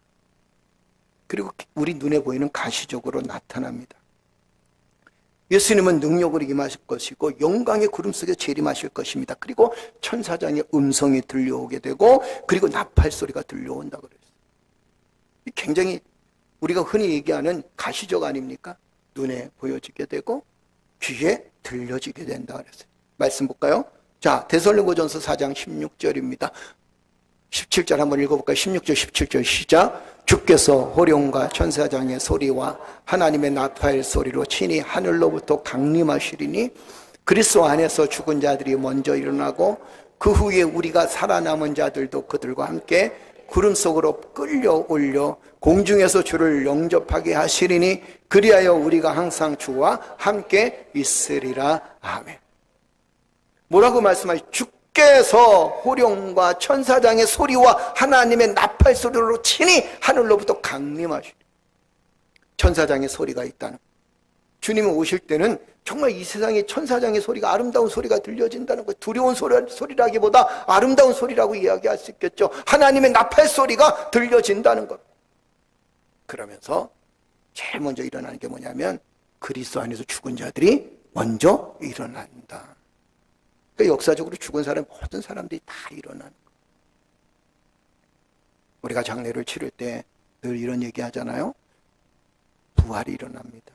그리고 우리 눈에 보이는 가시적으로 나타납니다. 예수님은 능력으로 임하실 것이고 영광의 구름 속에 재림하실 것입니다. 그리고 천사장의 음성이 들려오게 되고, 그리고 나팔 소리가 들려온다고 그랬어요. 굉장히 우리가 흔히 얘기하는 가시적 아닙니까? 눈에 보여지게 되고 귀에 들려지게 된다 그랬어요. 말씀 볼까요? 자, 데살로니가전서 4장 16절입니다. 17절 한번 읽어볼까요? 16절 17절 시작. 주께서 호령과 천사장의 소리와 하나님의 나팔 소리로 친히 하늘로부터 강림하시리니 그리스도 안에서 죽은 자들이 먼저 일어나고 그 후에 우리가 살아남은 자들도 그들과 함께 구름 속으로 끌려 올려 공중에서 주를 영접하게 하시리니 그리하여 우리가 항상 주와 함께 있으리라. 아멘. 뭐라고 말씀하시죠? 주께서 호령과 천사장의 소리와 하나님의 나팔 소리로 친히 하늘로부터 강림하시리. 천사장의 소리가 있다는, 주님이 오실 때는 정말 이 세상에 천사장의 소리가, 아름다운 소리가 들려진다는 거예요. 두려운 소리라기보다 아름다운 소리라고 이야기할 수 있겠죠. 하나님의 나팔 소리가 들려진다는 것. 그러면서 제일 먼저 일어나는 게 뭐냐면 그리스도 안에서 죽은 자들이 먼저 일어난다. 그러니까 역사적으로 죽은 사람, 모든 사람들이 다 일어나는 거예요. 우리가 장례를 치를 때 늘 이런 얘기 하잖아요. 부활이 일어납니다.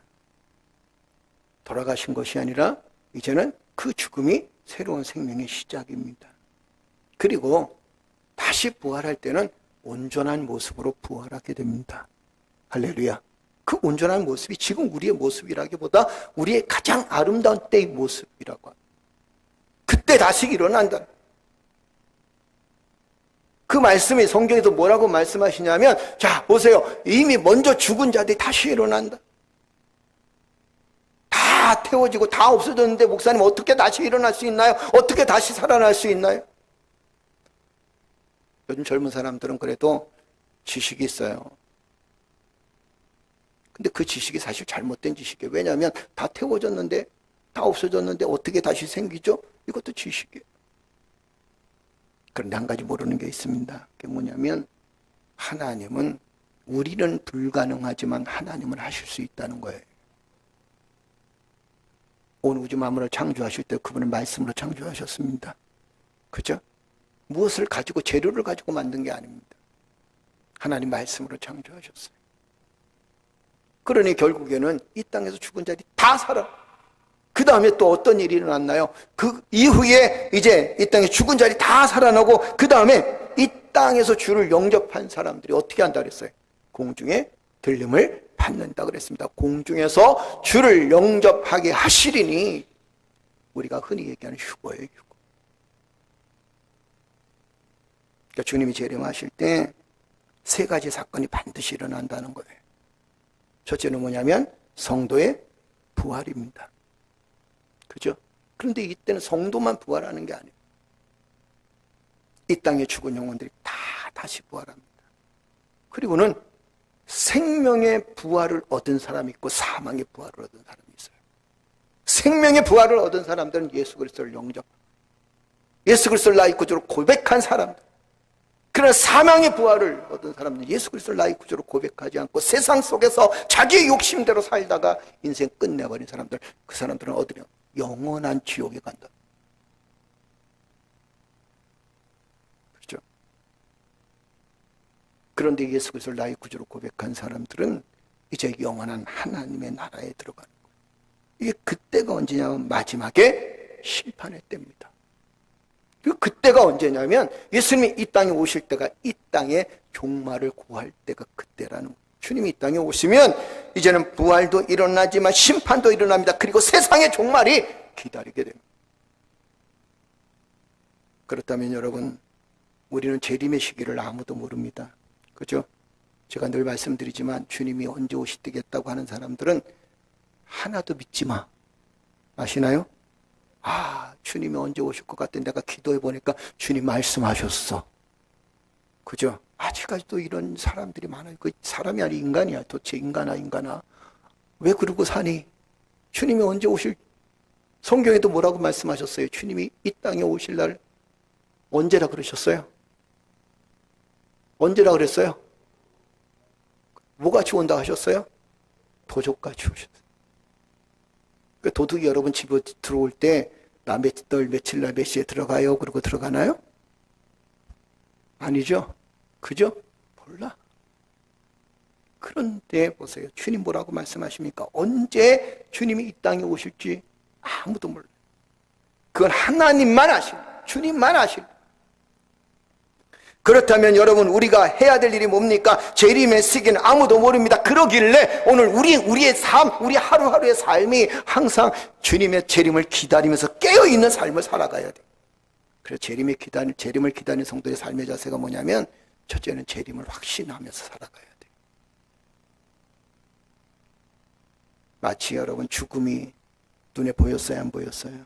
돌아가신 것이 아니라 이제는 그 죽음이 새로운 생명의 시작입니다. 그리고 다시 부활할 때는 온전한 모습으로 부활하게 됩니다. 할렐루야. 그 온전한 모습이 지금 우리의 모습이라기보다 우리의 가장 아름다운 때의 모습이라고 합니다. 그때 다시 일어난다. 그 말씀이 성경에서 뭐라고 말씀하시냐면, 자, 보세요. 이미 먼저 죽은 자들이 다시 일어난다. 다 태워지고 다 없어졌는데 목사님 어떻게 다시 일어날 수 있나요? 어떻게 다시 살아날 수 있나요? 요즘 젊은 사람들은 그래도 지식이 있어요. 근데 그 지식이 사실 잘못된 지식이에요. 왜냐하면 다 태워졌는데, 다 없어졌는데 어떻게 다시 생기죠? 이것도 지식이에요. 그런데 한 가지 모르는 게 있습니다. 그게 뭐냐면, 하나님은, 우리는 불가능하지만 하나님은 하실 수 있다는 거예요. 온 우주 만물을 창조하실 때 그분은 말씀으로 창조하셨습니다. 그죠? 무엇을 가지고, 재료를 가지고 만든 게 아닙니다. 하나님 말씀으로 창조하셨어요. 그러니 결국에는 이 땅에서 죽은 자들이 다 살아. 그 다음에 또 어떤 일이 일어났나요? 그 이후에 이제 이 땅에 죽은 자들이 다 살아나고, 그 다음에 이 땅에서 주를 영접한 사람들이 어떻게 한다 그랬어요? 공중에 들림을 받는다 그랬습니다. 공중에서 주를 영접하게 하시리니, 우리가 흔히 얘기하는 휴거예요, 휴거. 그러니까 주님이 재림하실 때 세 가지 사건이 반드시 일어난다는 거예요. 첫째는 뭐냐면 성도의 부활입니다. 그죠? 그런데 이때는 성도만 부활하는 게 아니에요. 이 땅에 죽은 영혼들이 다 다시 부활합니다. 그리고는 생명의 부활을 얻은 사람이 있고 사망의 부활을 얻은 사람이 있어요. 생명의 부활을 얻은 사람들은 예수 그리스도를 영접, 예수 그리스도를 나의 구주로 고백한 사람들. 그러나 사망의 부활을 얻은 사람들은 예수 그리스도를 나의 구주로 고백하지 않고 세상 속에서 자기의 욕심대로 살다가 인생 끝내버린 사람들, 그 사람들은 어디냐? 영원한 지옥에 간다. 그렇죠? 그런데 예수 그리스도를 나의 구주로 고백한 사람들은 이제 영원한 하나님의 나라에 들어가는 거예요. 이게 그때가 언제냐면 마지막에 심판의 때입니다. 그때가 언제냐면 예수님이 이 땅에 오실 때가, 이 땅의 종말을 고할 때가 그때라는 거예요. 주님이 이 땅에 오시면 이제는 부활도 일어나지만 심판도 일어납니다. 그리고 세상의 종말이 기다리게 됩니다. 그렇다면 여러분, 우리는 재림의 시기를 아무도 모릅니다. 그죠? 제가 늘 말씀드리지만 주님이 언제 오시겠다고 하는 사람들은 하나도 믿지 마. 아시나요? 주님이 언제 오실 것 같은데 내가 기도해 보니까 주님 말씀하셨어. 그죠? 아직까지도 이런 사람들이 많아요. 그 사람이 아니 인간이야. 도대체 인간아. 왜 그러고 사니? 주님이 언제 오실, 성경에도 뭐라고 말씀하셨어요? 주님이 이 땅에 오실 날 언제라 그러셨어요? 언제라 그랬어요? 뭐같이 온다 하셨어요? 도적같이 오셨어요. 그 도둑이 여러분 집에 들어올 때 나 며칠 날 몇 시에 들어가요? 그러고 들어가나요? 아니죠? 그죠? 몰라. 그런데 보세요. 주님 뭐라고 말씀하십니까? 언제 주님이 이 땅에 오실지 아무도 몰라요. 그건 하나님만 아십니다. 주님만 아십니다. 그렇다면 여러분, 우리가 해야 될 일이 뭡니까? 재림의 시기는 아무도 모릅니다. 그러길래 오늘 우리의 삶, 우리 하루하루의 삶이 항상 주님의 재림을 기다리면서 깨어있는 삶을 살아가야 돼요. 그래서 재림을 기다리는 성도의 삶의 자세가 뭐냐면, 첫째는 재림을 확신하면서 살아가야 돼요. 마치 여러분, 죽음이 눈에 보였어요, 안 보였어요?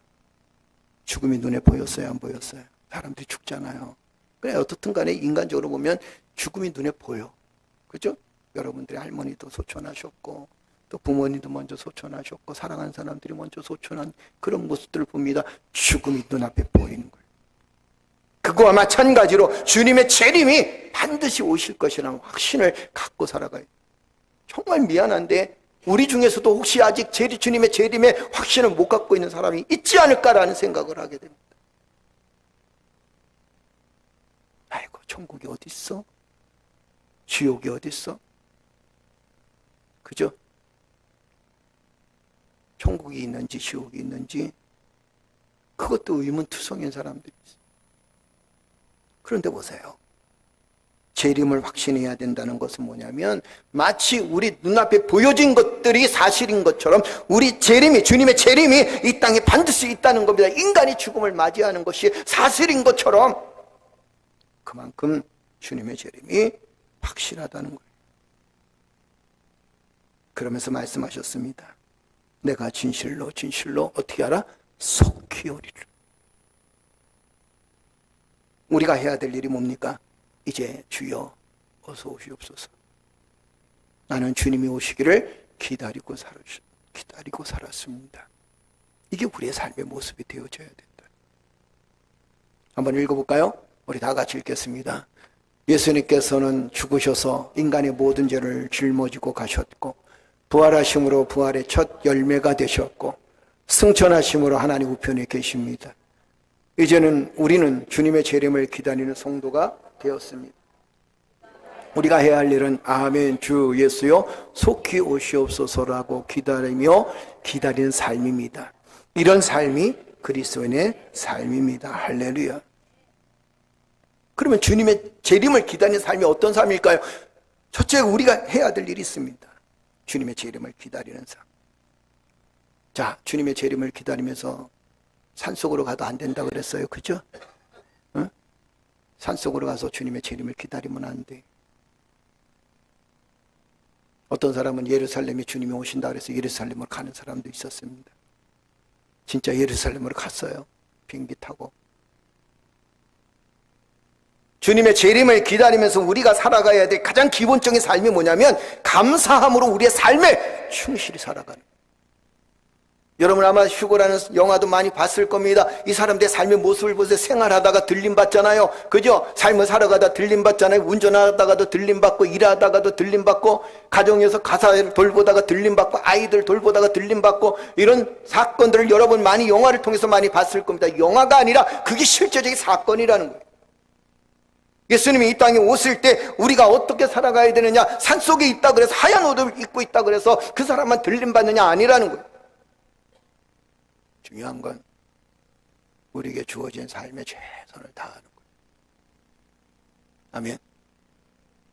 죽음이 눈에 보였어요, 안 보였어요? 사람들이 죽잖아요. 그래, 어떻든 간에 인간적으로 보면 죽음이 눈에 보여. 그죠? 여러분들의 할머니도 소천하셨고, 또 부모님도 먼저 소천하셨고, 사랑하는 사람들이 먼저 소천한 그런 모습들을 봅니다. 죽음이 눈앞에 보이는 거예요. 그거와 마찬가지로 주님의 재림이 반드시 오실 것이라는 확신을 갖고 살아가요. 정말 미안한데, 우리 중에서도 혹시 아직 주님의 재림의 확신을 못 갖고 있는 사람이 있지 않을까라는 생각을 하게 됩니다. 아이고, 천국이 어디 있어? 지옥이 어디 있어? 그죠? 천국이 있는지 지옥이 있는지 그것도 의문투성인 사람들이 있어요. 그런데 보세요. 재림을 확신해야 된다는 것은 뭐냐면 마치 우리 눈앞에 보여진 것들이 사실인 것처럼 우리 재림이, 주님의 재림이 이 땅에 반드시 있다는 겁니다. 인간이 죽음을 맞이하는 것이 사실인 것처럼 그만큼 주님의 재림이 확실하다는 거예요. 그러면서 말씀하셨습니다. 내가 진실로 진실로 어떻게 알아? 속히 오리라. 우리가 해야 될 일이 뭡니까? 이제 주여 어서 오시옵소서. 나는 주님이 오시기를 기다리고 살았습니다. 이게 우리의 삶의 모습이 되어져야 된다. 한번 읽어볼까요? 우리 다 같이 읽겠습니다. 예수님께서는 죽으셔서 인간의 모든 죄를 짊어지고 가셨고 부활하심으로 부활의 첫 열매가 되셨고 승천하심으로 하나님 우편에 계십니다. 이제는 우리는 주님의 재림을 기다리는 성도가 되었습니다. 우리가 해야 할 일은 아멘 주 예수여 속히 오시옵소서라고 기다리며 기다리는 삶입니다. 이런 삶이 그리스도인의 삶입니다. 할렐루야. 그러면 주님의 재림을 기다리는 삶이 어떤 삶일까요? 첫째, 우리가 해야 될 일이 있습니다. 주님의 재림을 기다리는 삶. 자, 주님의 재림을 기다리면서 산속으로 가도 안 된다 그랬어요. 그죠? 응? 산속으로 가서 주님의 재림을 기다리면 안 돼. 어떤 사람은 예루살렘에 주님이 오신다 그래서 예루살렘으로 가는 사람도 있었습니다. 진짜 예루살렘으로 갔어요. 비행기 타고. 주님의 재림을 기다리면서 우리가 살아가야 될 가장 기본적인 삶이 뭐냐면 감사함으로 우리의 삶에 충실히 살아가는. 여러분 아마 휴거라는 영화도 많이 봤을 겁니다. 이 사람들의 삶의 모습을 보세요. 생활하다가 들림받잖아요. 그죠? 삶을 살아가다 들림받잖아요. 운전하다가도 들림받고 일하다가도 들림받고 가정에서 가사를 돌보다가 들림받고 아이들 돌보다가 들림받고 이런 사건들을 여러분 많이 영화를 통해서 많이 봤을 겁니다. 영화가 아니라 그게 실제적인 사건이라는 거예요. 예수님이 이 땅에 오실 때 우리가 어떻게 살아가야 되느냐, 산속에 있다 그래서 하얀 옷을 입고 있다 그래서 그 사람만 들림받느냐 아니라는 거예요. 중요한 건 우리에게 주어진 삶에 최선을 다하는 거예요. 아멘.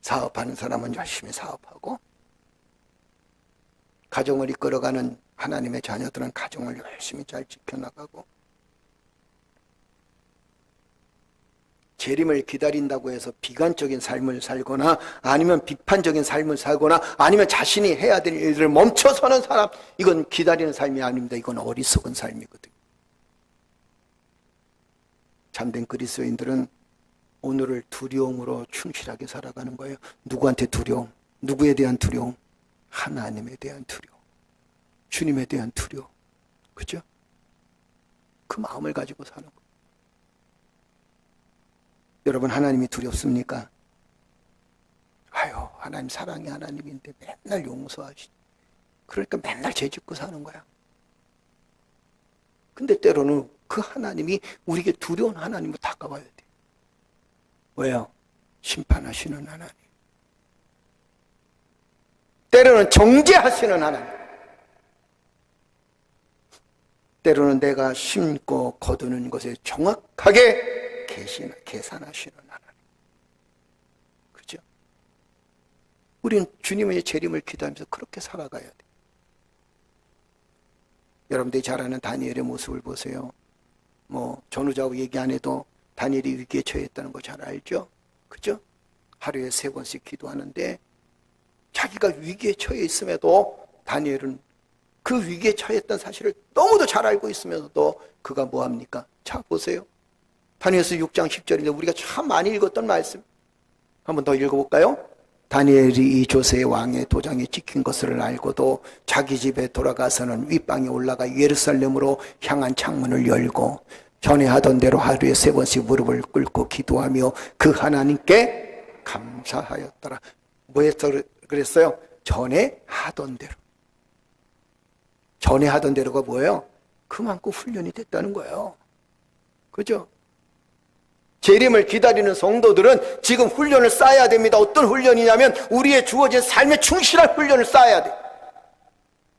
사업하는 사람은 열심히 사업하고 가정을 이끌어가는 하나님의 자녀들은 가정을 열심히 잘 지켜나가고 재림을 기다린다고 해서 비관적인 삶을 살거나 아니면 비판적인 삶을 살거나 아니면 자신이 해야 될 일을 멈춰서는 사람, 이건 기다리는 삶이 아닙니다. 이건 어리석은 삶이거든요. 참된 그리스도인들은 오늘을 두려움으로 충실하게 살아가는 거예요. 누구한테 두려움? 누구에 대한 두려움? 하나님에 대한 두려움, 주님에 대한 두려움. 그죠? 그 마음을 가지고 사는 거예요. 여러분 하나님이 두렵습니까? 아유, 하나님 사랑의 하나님인데 맨날 용서하시지. 그러니까 맨날 죄짓고 사는 거야. 근데 때로는 그 하나님이 우리에게 두려운 하나님으로 다가와야 돼. 왜요? 심판하시는 하나님. 때로는 정죄하시는 하나님. 때로는 내가 심고 거두는 것에 정확하게 계산하시는 하나님. 그죠? 우리는 주님의 재림을 기도하면서 그렇게 살아가야 돼. 여러분들이 잘 아는 다니엘의 모습을 보세요. 뭐 전후좌우 얘기 안 해도 다니엘이 위기에 처했다는 거 잘 알죠? 그죠? 하루에 3번씩 기도하는데 자기가 위기에 처해 있음에도 다니엘은 그 위기에 처했던 사실을 너무도 잘 알고 있으면서도 그가 뭐합니까? 자 보세요. 다니엘서 6장 10절인데 우리가 참 많이 읽었던 말씀. 한번 더 읽어볼까요? 다니엘이 이 조세의 왕의 도장이 찍힌 것을 알고도 자기 집에 돌아가서는 윗방에 올라가 예루살렘으로 향한 창문을 열고 전에 하던 대로 하루에 3번씩 무릎을 꿇고 기도하며 그 하나님께 감사하였더라. 뭐에서 그랬어요? 전에 하던 대로. 전에 하던 대로가 뭐예요? 그만큼 훈련이 됐다는 거예요. 그죠? 재림을 기다리는 성도들은 지금 훈련을 쌓아야 됩니다. 어떤 훈련이냐면 우리의 주어진 삶에 충실한 훈련을 쌓아야 돼.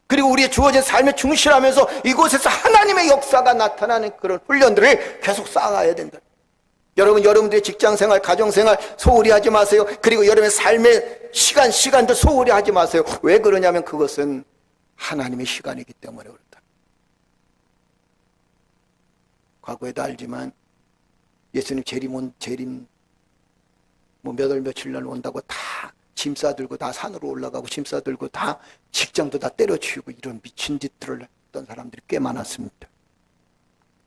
그리고 우리의 주어진 삶에 충실하면서 이곳에서 하나님의 역사가 나타나는 그런 훈련들을 계속 쌓아야 된다. 여러분들의 직장생활, 가정생활 소홀히 하지 마세요. 그리고 여러분의 삶의 시간도 소홀히 하지 마세요. 왜 그러냐면 그것은 하나님의 시간이기 때문에 그렇다. 과거에도 알지만 예수님 재림 뭐 몇 월 며칠 날 온다고 다 짐 싸들고 다 산으로 올라가고 짐 싸들고 다 직장도 다 때려치우고 이런 미친 짓들을 했던 사람들이 꽤 많았습니다.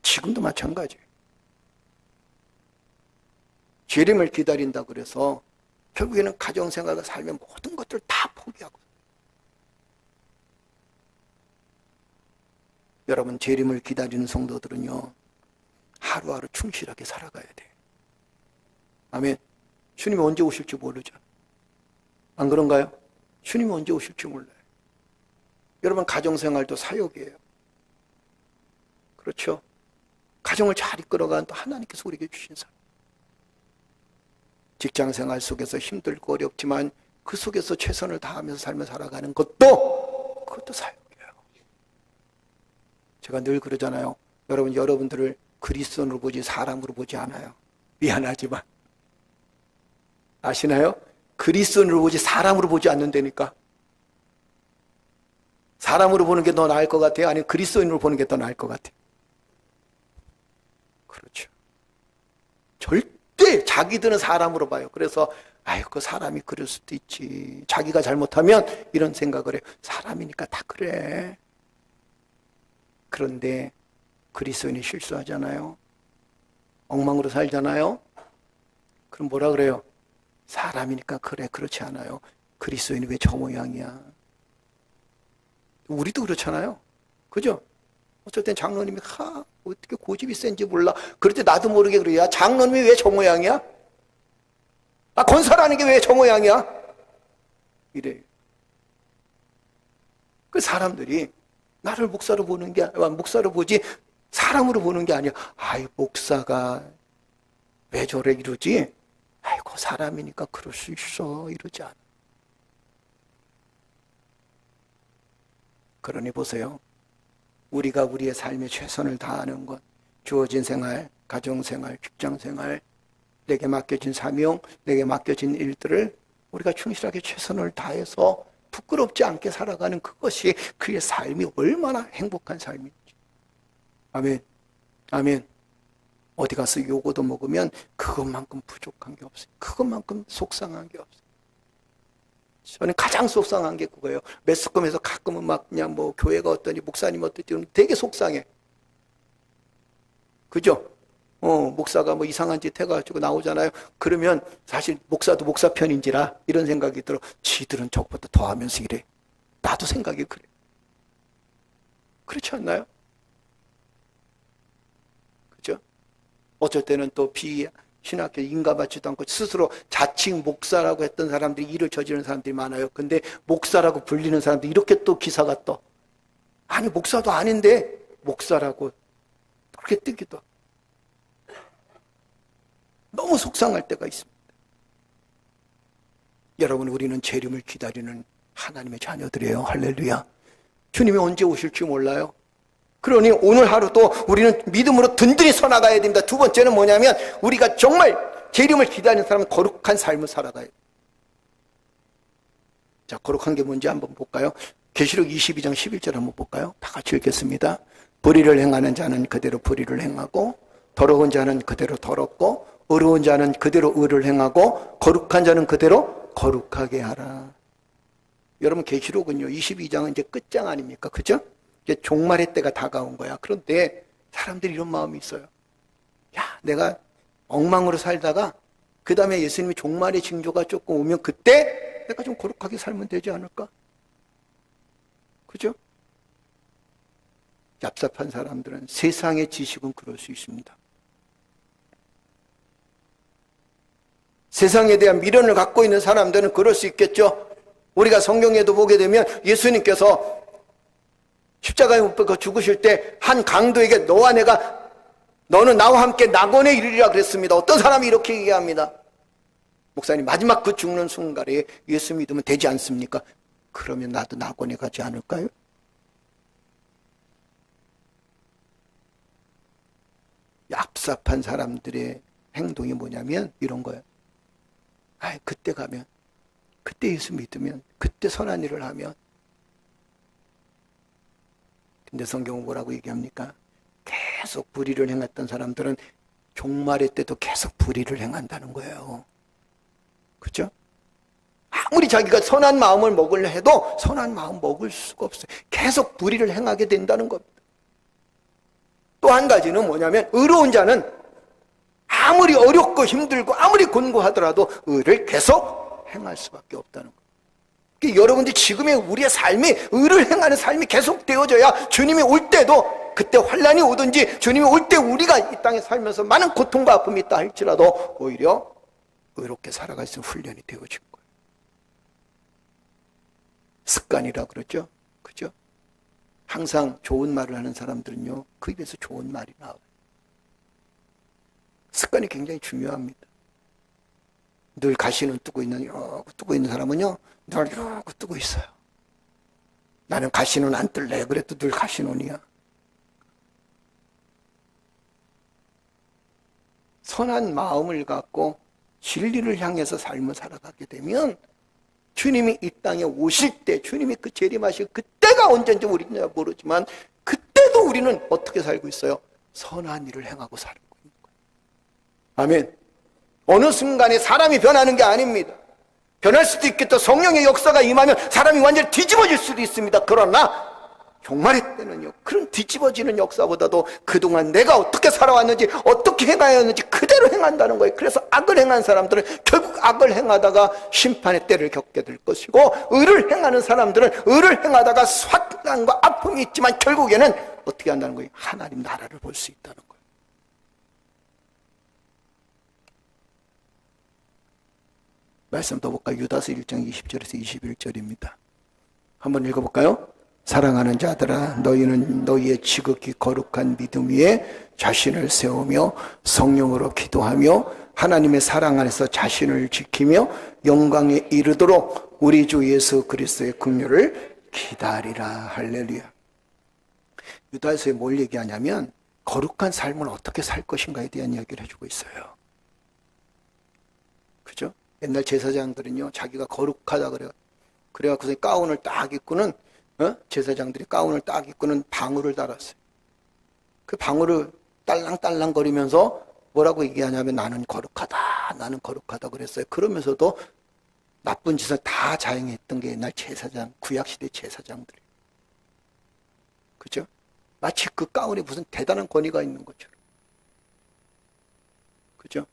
지금도 마찬가지예요. 재림을 기다린다 그래서 결국에는 가정생활과 삶의 모든 것들을 다 포기하고, 여러분 재림을 기다리는 성도들은요 하루하루 충실하게 살아가야 돼요. 아멘. 주님이 언제 오실지 모르죠. 안 그런가요? 주님이 언제 오실지 몰라요. 여러분 가정생활도 사역이에요. 그렇죠? 가정을 잘 이끌어가는 또 하나님께서 우리에게 주신 사람. 직장생활 속에서 힘들고 어렵지만 그 속에서 최선을 다하면서 삶을 살아가는 그것도 사역이에요. 제가 늘 그러잖아요. 여러분들을 그리스도인으로 보지 사람으로 보지 않아요. 미안하지만 아시나요? 그리스도인으로 보지 사람으로 보지 않는다니까. 사람으로 보는 게 더 나을 것 같아요? 아니면 그리스도인으로 보는 게 더 나을 것 같아요? 그렇죠. 절대 자기들은 사람으로 봐요. 그래서 그 사람이 그럴 수도 있지. 자기가 잘못하면 이런 생각을 해요. 사람이니까 다 그래. 그런데 그리스도인이 실수하잖아요. 엉망으로 살잖아요. 그럼 뭐라 그래요? 사람이니까 그래. 그렇지 않아요. 그리스도인이 왜 저 모양이야? 우리도 그렇잖아요. 그죠? 어쩔 땐 장로님이 어떻게 고집이 센지 몰라. 그럴 때 나도 모르게 그래요. 야, 장로님이 왜 저 모양이야? 건설하는 게 왜 저 모양이야? 이래요. 그 사람들이 나를 목사로 보는 게, 목사로 보지 사람으로 보는 게 아니야. 목사가 왜 저래 이러지? 아이고 사람이니까 그럴 수 있어 이러지 않아. 그러니 보세요. 우리가 우리의 삶에 최선을 다하는 것, 주어진 생활, 가정생활, 직장생활, 내게 맡겨진 사명, 내게 맡겨진 일들을 우리가 충실하게 최선을 다해서 부끄럽지 않게 살아가는 그것이 그의 삶이 얼마나 행복한 삶인지. 아멘. 아멘. 어디 가서 요거도 먹으면 그것만큼 부족한 게 없어요. 그것만큼 속상한 게 없어요. 저는 가장 속상한 게 그거예요. 매스컴에서 가끔은 막 그냥 뭐 교회가 어떠니 목사님 어떠니 되게 속상해. 그죠? 목사가 뭐 이상한 짓 해가지고 나오잖아요. 그러면 사실 목사도 목사 편인지라 이런 생각이 들어. 지들은 저보다 더 하면서 이래. 나도 생각이 그래. 그렇지 않나요? 그죠? 어쩔 때는 또 신학교 인가받지도 않고 스스로 자칭 목사라고 했던 사람들이 일을 저지르는 사람들이 많아요. 근데 목사라고 불리는 사람들이 이렇게 또 기사가 떠. 아니 목사도 아닌데 목사라고 그렇게 뜨기도 하고. 너무 속상할 때가 있습니다. 여러분 우리는 재림을 기다리는 하나님의 자녀들이에요. 할렐루야. 주님이 언제 오실지 몰라요. 그러니 오늘 하루도 우리는 믿음으로 든든히 서나가야 됩니다. 두 번째는 뭐냐면 우리가 정말 재림을 기다리는 사람은 거룩한 삶을 살아가야 돼요. 자, 거룩한 게 뭔지 한번 볼까요? 계시록 22장 11절 한번 볼까요? 다 같이 읽겠습니다. 불의를 행하는 자는 그대로 불의를 행하고 더러운 자는 그대로 더럽고 의로운 자는 그대로 의를 행하고 거룩한 자는 그대로 거룩하게 하라. 여러분 계시록은요 22장은 이제 끝장 아닙니까? 그죠? 이제 종말의 때가 다가온 거야. 그런데 사람들이 이런 마음이 있어요. 야, 내가 엉망으로 살다가 그 다음에 예수님이 종말의 징조가 조금 오면 그때 내가 좀 거룩하게 살면 되지 않을까? 그죠? 얍삽한 사람들은 세상의 지식은 그럴 수 있습니다. 세상에 대한 미련을 갖고 있는 사람들은 그럴 수 있겠죠. 우리가 성경에도 보게 되면 예수님께서 십자가에 못 박혀 죽으실 때 한 강도에게 너는 나와 함께 낙원에 이르리라 그랬습니다. 어떤 사람이 이렇게 얘기합니다. 목사님 마지막 그 죽는 순간에 예수 믿으면 되지 않습니까? 그러면 나도 낙원에 가지 않을까요? 얍삽한 사람들의 행동이 뭐냐면 이런 거예요. 아, 그때 가면, 그때 예수 믿으면, 그때 선한 일을 하면. 근데 성경은 뭐라고 얘기합니까? 계속 불의를 행했던 사람들은 종말의 때도 계속 불의를 행한다는 거예요. 그렇죠? 아무리 자기가 선한 마음을 먹으려 해도 선한 마음 먹을 수가 없어요. 계속 불의를 행하게 된다는 겁니다. 또 한 가지는 뭐냐면 의로운 자는 아무리 어렵고 힘들고 아무리 곤고하더라도 의를 계속 행할 수밖에 없다는 거예요. 그러니까 여러분들 지금의 우리의 삶이 의를 행하는 삶이 계속 되어져야 주님이 올 때도 그때 환난이 오든지 주님이 올 때 우리가 이 땅에 살면서 많은 고통과 아픔이 있다 할지라도 오히려 의롭게 살아갈 수 있는 훈련이 되어진 거예요. 습관이라 그러죠. 그죠? 항상 좋은 말을 하는 사람들은요, 그 입에서 좋은 말이 나와요. 습관이 굉장히 중요합니다. 늘 가시눈 뜨고 있는 사람은요, 늘 이러고 뜨고 있어요. 나는 가시눈 안 뜰래. 그래도 늘 가시눈이야. 선한 마음을 갖고 진리를 향해서 삶을 살아가게 되면 주님이 이 땅에 오실 때, 주님이 그 재림하실 그때가 언제인지 우리는 모르지만 그때도 우리는 어떻게 살고 있어요? 선한 일을 행하고 살고 있는 거예요. 아멘. 어느 순간에 사람이 변하는 게 아닙니다. 변할 수도 있겠죠. 성령의 역사가 임하면 사람이 완전히 뒤집어질 수도 있습니다. 그러나 종말의 때는요, 그런 뒤집어지는 역사보다도 그동안 내가 어떻게 살아왔는지 어떻게 행하였는지 그대로 행한다는 거예요. 그래서 악을 행한 사람들은 결국 악을 행하다가 심판의 때를 겪게 될 것이고, 의를 행하는 사람들은 의를 행하다가 환난과 아픔이 있지만 결국에는 어떻게 한다는 거예요? 하나님 나라를 볼 수 있다는 거예요. 말씀 더 볼까요? 유다서 1장 20절에서 21절입니다. 한번 읽어볼까요? 사랑하는 자들아, 너희는 너희의 지극히 거룩한 믿음 위에 자신을 세우며 성령으로 기도하며 하나님의 사랑 안에서 자신을 지키며 영광에 이르도록 우리 주 예수 그리스도의 긍휼을 기다리라. 할렐루야. 유다서에 뭘 얘기하냐면 거룩한 삶을 어떻게 살 것인가에 대한 이야기를 해주고 있어요. 그죠? 옛날 제사장들은요, 자기가 거룩하다 그래갖고서 가운을 딱 입고는, 제사장들이 가운을 딱 입고는 방울을 달았어요. 그 방울을 딸랑딸랑 거리면서 뭐라고 얘기하냐면 나는 거룩하다, 나는 거룩하다 그랬어요. 그러면서도 나쁜 짓을 다 자행했던 게 옛날 제사장, 구약시대 제사장들이. 그죠? 마치 그 가운에 무슨 대단한 권위가 있는 것처럼. 그죠?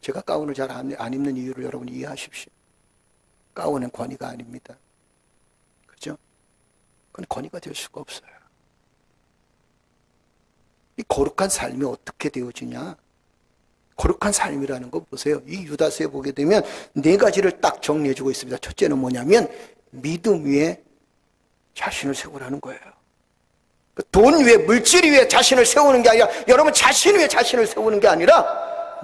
제가 가운을 잘 안 입는 이유를 여러분 이해하십시오. 가운은 권위가 아닙니다. 그죠? 그건 권위가 될 수가 없어요. 이 거룩한 삶이 어떻게 되어지냐? 거룩한 삶이라는 거 보세요. 이 유다서에 보게 되면 네 가지를 딱 정리해주고 있습니다. 첫째는 뭐냐면 믿음 위에 자신을 세우라는 거예요. 돈 위에, 물질 위에 자신을 세우는 게 아니라, 여러분 자신 위에 자신을 세우는 게 아니라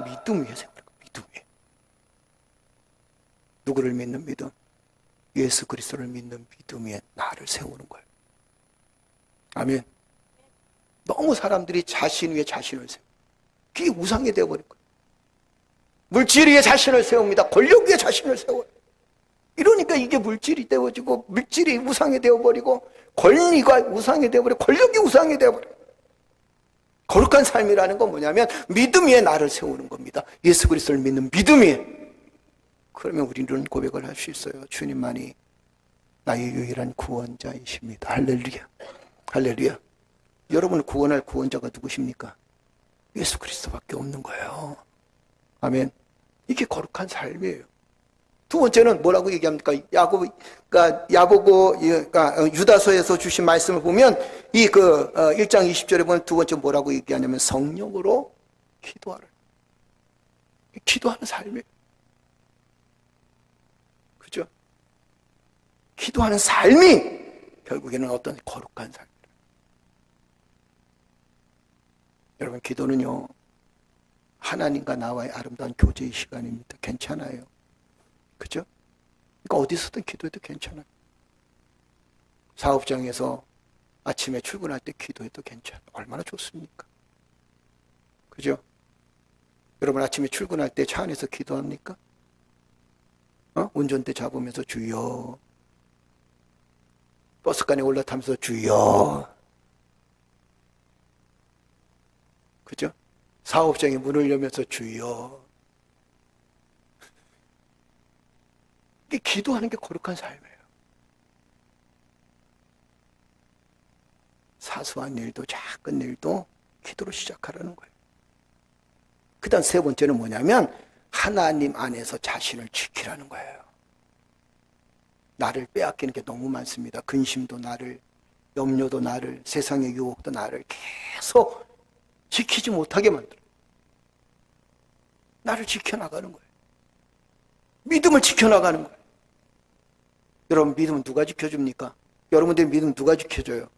믿음 위에 세우는 거예요. 믿음 위에. 누구를 믿는 믿음? 예수 그리스도를 믿는 믿음 위에 나를 세우는 거예요. 아멘. 너무 사람들이 자신 위에 자신을 세워요. 그게 우상이 되어버린 거예요. 물질 위에 자신을 세웁니다. 권력 위에 자신을 세워요. 이러니까 이게 물질이 되어지고, 물질이 우상이 되어버리고, 권리가 우상이 되어버리고, 권력이 우상이 되어버려요. 거룩한 삶이라는 건 뭐냐면 믿음 위에 나를 세우는 겁니다. 예수 그리스도를 믿는 믿음 위에. 그러면 우리는 고백을 할 수 있어요. 주님만이 나의 유일한 구원자이십니다. 할렐루야. 할렐루야. 여러분을 구원할 구원자가 누구십니까? 예수 그리스도밖에 없는 거예요. 아멘. 이게 거룩한 삶이에요. 두 번째는 뭐라고 얘기합니까? 유다서에서 주신 말씀을 보면 이 1장 20절에 보면 두 번째 뭐라고 얘기하냐면 성령으로 기도하라. 기도하는 삶이에요. 그죠? 기도하는 삶이 결국에는 어떤 거룩한 삶이에요. 여러분, 기도는요, 하나님과 나와의 아름다운 교제의 시간입니다. 괜찮아요. 그죠? 그러니까 어디서든 기도해도 괜찮아요. 사업장에서 아침에 출근할 때 기도해도 괜찮아요. 얼마나 좋습니까? 그죠? 여러분 아침에 출근할 때 차 안에서 기도합니까? 운전대 잡으면서 주여. 버스간에 올라타면서 주여. 그죠? 사업장에 문을 열면서 주여. 이게 기도하는 게 거룩한 삶이에요. 사소한 일도 작은 일도 기도로 시작하라는 거예요. 그 다음 세 번째는 뭐냐면 하나님 안에서 자신을 지키라는 거예요. 나를 빼앗기는 게 너무 많습니다. 근심도 나를, 염려도 나를, 세상의 유혹도 나를 계속 지키지 못하게 만들어요. 나를 지켜나가는 거예요. 믿음을 지켜나가는 거예요. 여러분 믿음은 누가 지켜줍니까? 여러분들 믿음 누가 지켜줘요?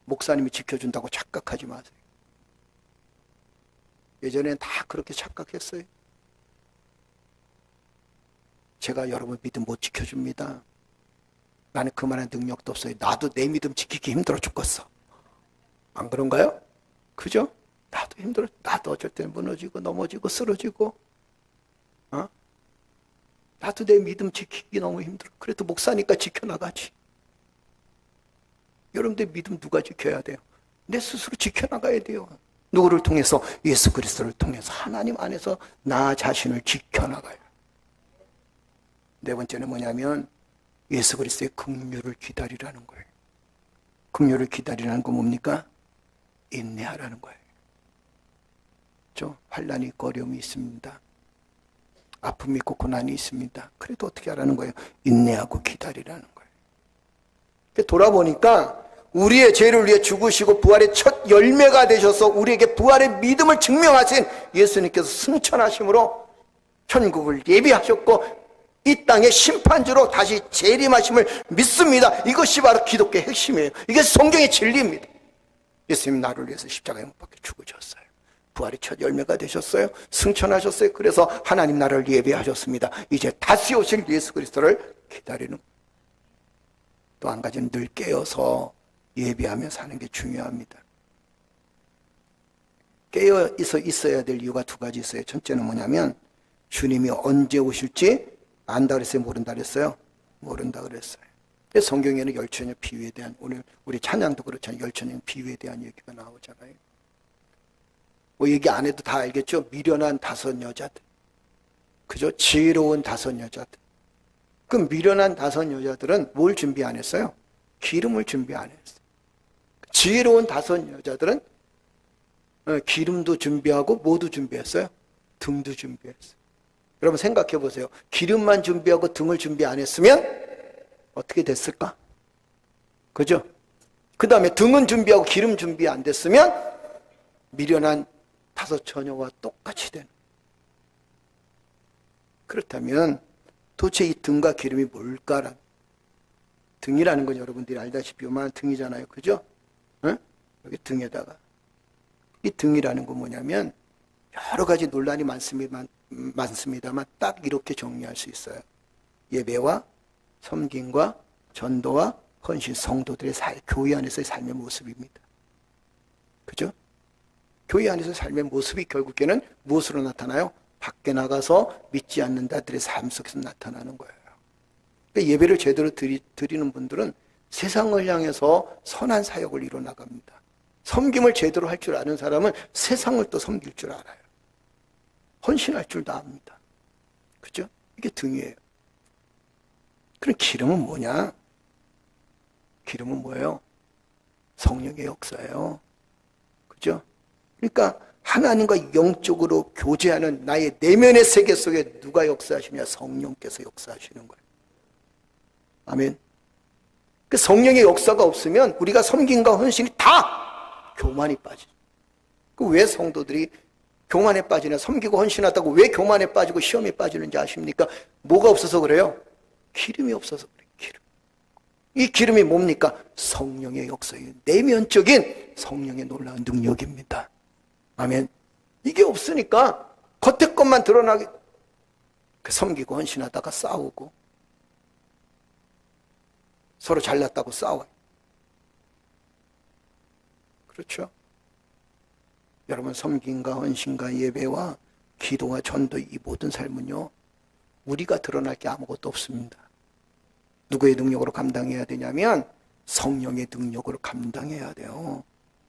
목사님이 지켜준다고 착각하지 마세요. 예전엔 다 그렇게 착각했어요. 제가 여러분 믿음 못 지켜줍니다. 나는 그만한 능력도 없어요. 나도 내 믿음 지키기 힘들어 죽겠어. 안 그런가요? 그죠? 나도 힘들어. 나도 어쩔 때는 무너지고 넘어지고 쓰러지고 나도 내 믿음 지키기 너무 힘들어. 그래도 목사니까 지켜나가지. 여러분들 믿음 누가 지켜야 돼요? 내 스스로 지켜나가야 돼요. 누구를 통해서? 예수 그리스도를 통해서 하나님 안에서 나 자신을 지켜나가요. 네 번째는 뭐냐면 예수 그리스도의 긍휼을 기다리라는 거예요. 긍휼을 기다리라는 건 뭡니까? 인내하라는 거예요. 환난이 있고 어려움이 있습니다. 아픔이 있고 고난이 있습니다. 그래도 어떻게 하라는 거예요? 인내하고 기다리라는 거예요. 돌아보니까 우리의 죄를 위해 죽으시고 부활의 첫 열매가 되셔서 우리에게 부활의 믿음을 증명하신 예수님께서 승천하심으로 천국을 예비하셨고 이 땅의 심판주로 다시 재림하심을 믿습니다. 이것이 바로 기독교의 핵심이에요. 이게 성경의 진리입니다. 예수님 나를 위해서 십자가에 못 박혀 죽으셨어요. 부활의 첫 열매가 되셨어요. 승천하셨어요. 그래서 하나님 나라를 예비하셨습니다. 이제 다시 오실 예수 그리스도를 기다리는. 또 한 가지는 늘 깨어서 예비하며 사는 게 중요합니다. 깨어 있어야 될 이유가 두 가지 있어요. 첫째는 뭐냐면 주님이 언제 오실지 안다 그랬어요? 모른다 그랬어요? 모른다 그랬어요. 성경에는 열처녀 비유에 대한, 오늘 우리 찬양도 그렇잖아요. 열처녀 비유에 대한 얘기가 나오잖아요. 뭐 얘기 안 해도 다 알겠죠? 미련한 다섯 여자들. 그죠? 지혜로운 다섯 여자들. 그 미련한 다섯 여자들은 뭘 준비 안 했어요? 기름을 준비 안 했어요. 지혜로운 다섯 여자들은 기름도 준비하고 뭐도 준비했어요? 등도 준비했어요. 여러분 생각해 보세요. 기름만 준비하고 등을 준비 안 했으면 어떻게 됐을까? 그죠? 그 다음에 등은 준비하고 기름 준비 안 됐으면 미련한 다섯 처녀와 똑같이 되는. 그렇다면 도대체 이 등과 기름이 뭘까라는. 등이라는 건 여러분들이 알다시피 요만한 등이잖아요. 그죠? 응? 여기 등에다가. 이 등이라는 건 뭐냐면 여러 가지 논란이 많습니다만 딱 이렇게 정리할 수 있어요. 예배와 섬김과 전도와 헌신, 성도들의 교회 안에서의 삶의 모습입니다. 그죠? 교회 안에서 삶의 모습이 결국에는 무엇으로 나타나요? 밖에 나가서 믿지 않는 자들의 삶 속에서 나타나는 거예요. 그러니까 예배를 제대로 드리는 분들은 세상을 향해서 선한 사역을 이뤄나갑니다. 섬김을 제대로 할 줄 아는 사람은 세상을 또 섬길 줄 알아요. 헌신할 줄도 압니다. 그죠? 이게 등이에요. 그럼 기름은 뭐냐? 기름은 뭐예요? 성령의 역사예요. 그죠? 그러니까 하나님과 영적으로 교제하는 나의 내면의 세계 속에 누가 역사하시냐? 성령께서 역사하시는 거예요. 아멘. 그 성령의 역사가 없으면 우리가 섬김과 헌신이 다 교만이 빠지죠. 그 왜 성도들이 교만에 빠지나? 섬기고 헌신하다고 왜 교만에 빠지고 시험에 빠지는지 아십니까? 뭐가 없어서 그래요? 기름이 없어서 그래요. 기름. 이 기름이 뭡니까? 성령의 역사예요. 내면적인 성령의 놀라운 능력입니다. 아멘. 이게 없으니까 겉에 것만 드러나게 섬기고 헌신하다가 싸우고 서로 잘났다고 싸워요. 그렇죠? 여러분, 섬김과 헌신과 예배와 기도와 전도, 이 모든 삶은요, 우리가 드러날 게 아무것도 없습니다. 누구의 능력으로 감당해야 되냐면 성령의 능력으로 감당해야 돼요.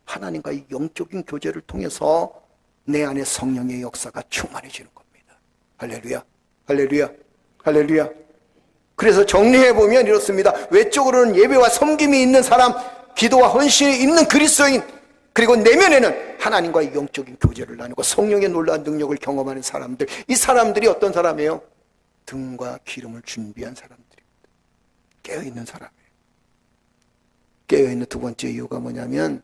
하나님과의 영적인 교제를 통해서 내 안에 성령의 역사가 충만해지는 겁니다. 할렐루야, 할렐루야, 할렐루야. 그래서 정리해보면 이렇습니다. 외적으로는 예배와 섬김이 있는 사람, 기도와 헌신이 있는 그리스도인, 그리고 내면에는 하나님과의 영적인 교제를 나누고 성령의 놀라운 능력을 경험하는 사람들, 이 사람들이 어떤 사람이에요? 등과 기름을 준비한 사람들입니다. 깨어있는 사람이에요. 깨어있는 두 번째 이유가 뭐냐면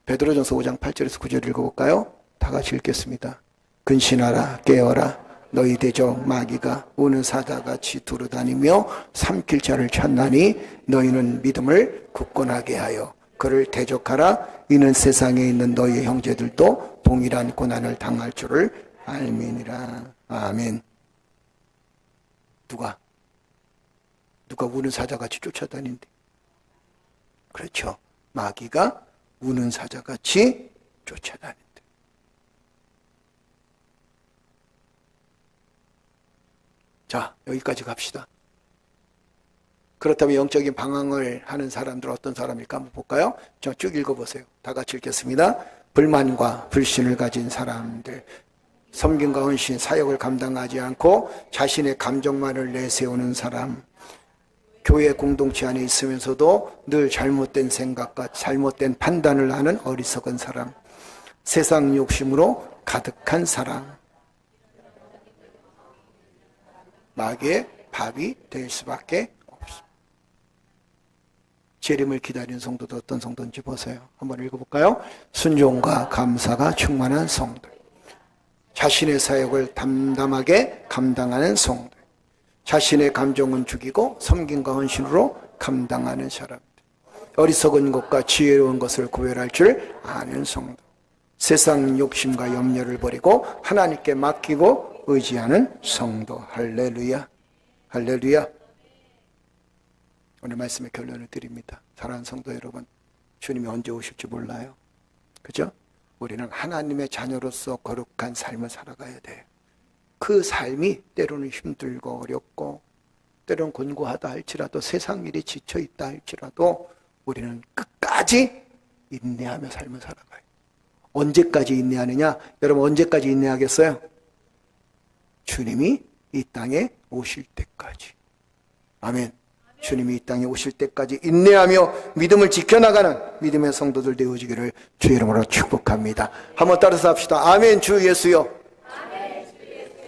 베드로전서 5장 8절에서 9절 읽어볼까요? 다 같이 읽겠습니다. 근신하라, 깨어라. 너희 대적 마귀가 우는 사자같이 두루다니며 삼킬 자를 찾나니 너희는 믿음을 굳건하게 하여 그를 대적하라. 이는 세상에 있는 너희 형제들도 동일한 고난을 당할 줄을 알미니라. 아멘. 누가 우는 사자같이 쫓아다닌대? 그렇죠. 마귀가 우는 사자같이 쫓아다닌대. 자, 여기까지 갑시다. 그렇다면 영적인 방황을 하는 사람들은 어떤 사람일까 한번 볼까요? 저 쭉 읽어보세요. 다 같이 읽겠습니다. 불만과 불신을 가진 사람들, 섬김과 헌신, 사역을 감당하지 않고 자신의 감정만을 내세우는 사람, 교회 공동체 안에 있으면서도 늘 잘못된 생각과 잘못된 판단을 하는 어리석은 사람, 세상 욕심으로 가득한 사람, 마귀의 밥이 될 수밖에 없습니다. 재림을 기다리는 성도도 어떤 성도인지 보세요. 한번 읽어볼까요? 순종과 감사가 충만한 성도, 자신의 사역을 담담하게 감당하는 성도, 자신의 감정은 죽이고 섬김과 헌신으로 감당하는 사람들, 어리석은 것과 지혜로운 것을 구별할 줄 아는 성도, 세상 욕심과 염려를 버리고 하나님께 맡기고 의지하는 성도. 할렐루야, 할렐루야. 오늘 말씀의 결론을 드립니다. 사랑하는 성도 여러분, 주님이 언제 오실지 몰라요. 그죠? 우리는 하나님의 자녀로서 거룩한 삶을 살아가야 돼요. 그 삶이 때로는 힘들고 어렵고 때로는 곤고하다 할지라도, 세상 일이 지쳐있다 할지라도 우리는 끝까지 인내하며 삶을 살아가요. 언제까지 인내하느냐? 여러분, 언제까지 인내하겠어요? 주님이 이 땅에 오실 때까지. 아멘. 주님이 이 땅에 오실 때까지 인내하며 믿음을 지켜나가는 믿음의 성도들 되어지기를 주의 이름으로 축복합니다. 한번 따라서 합시다. 아멘. 주 예수여,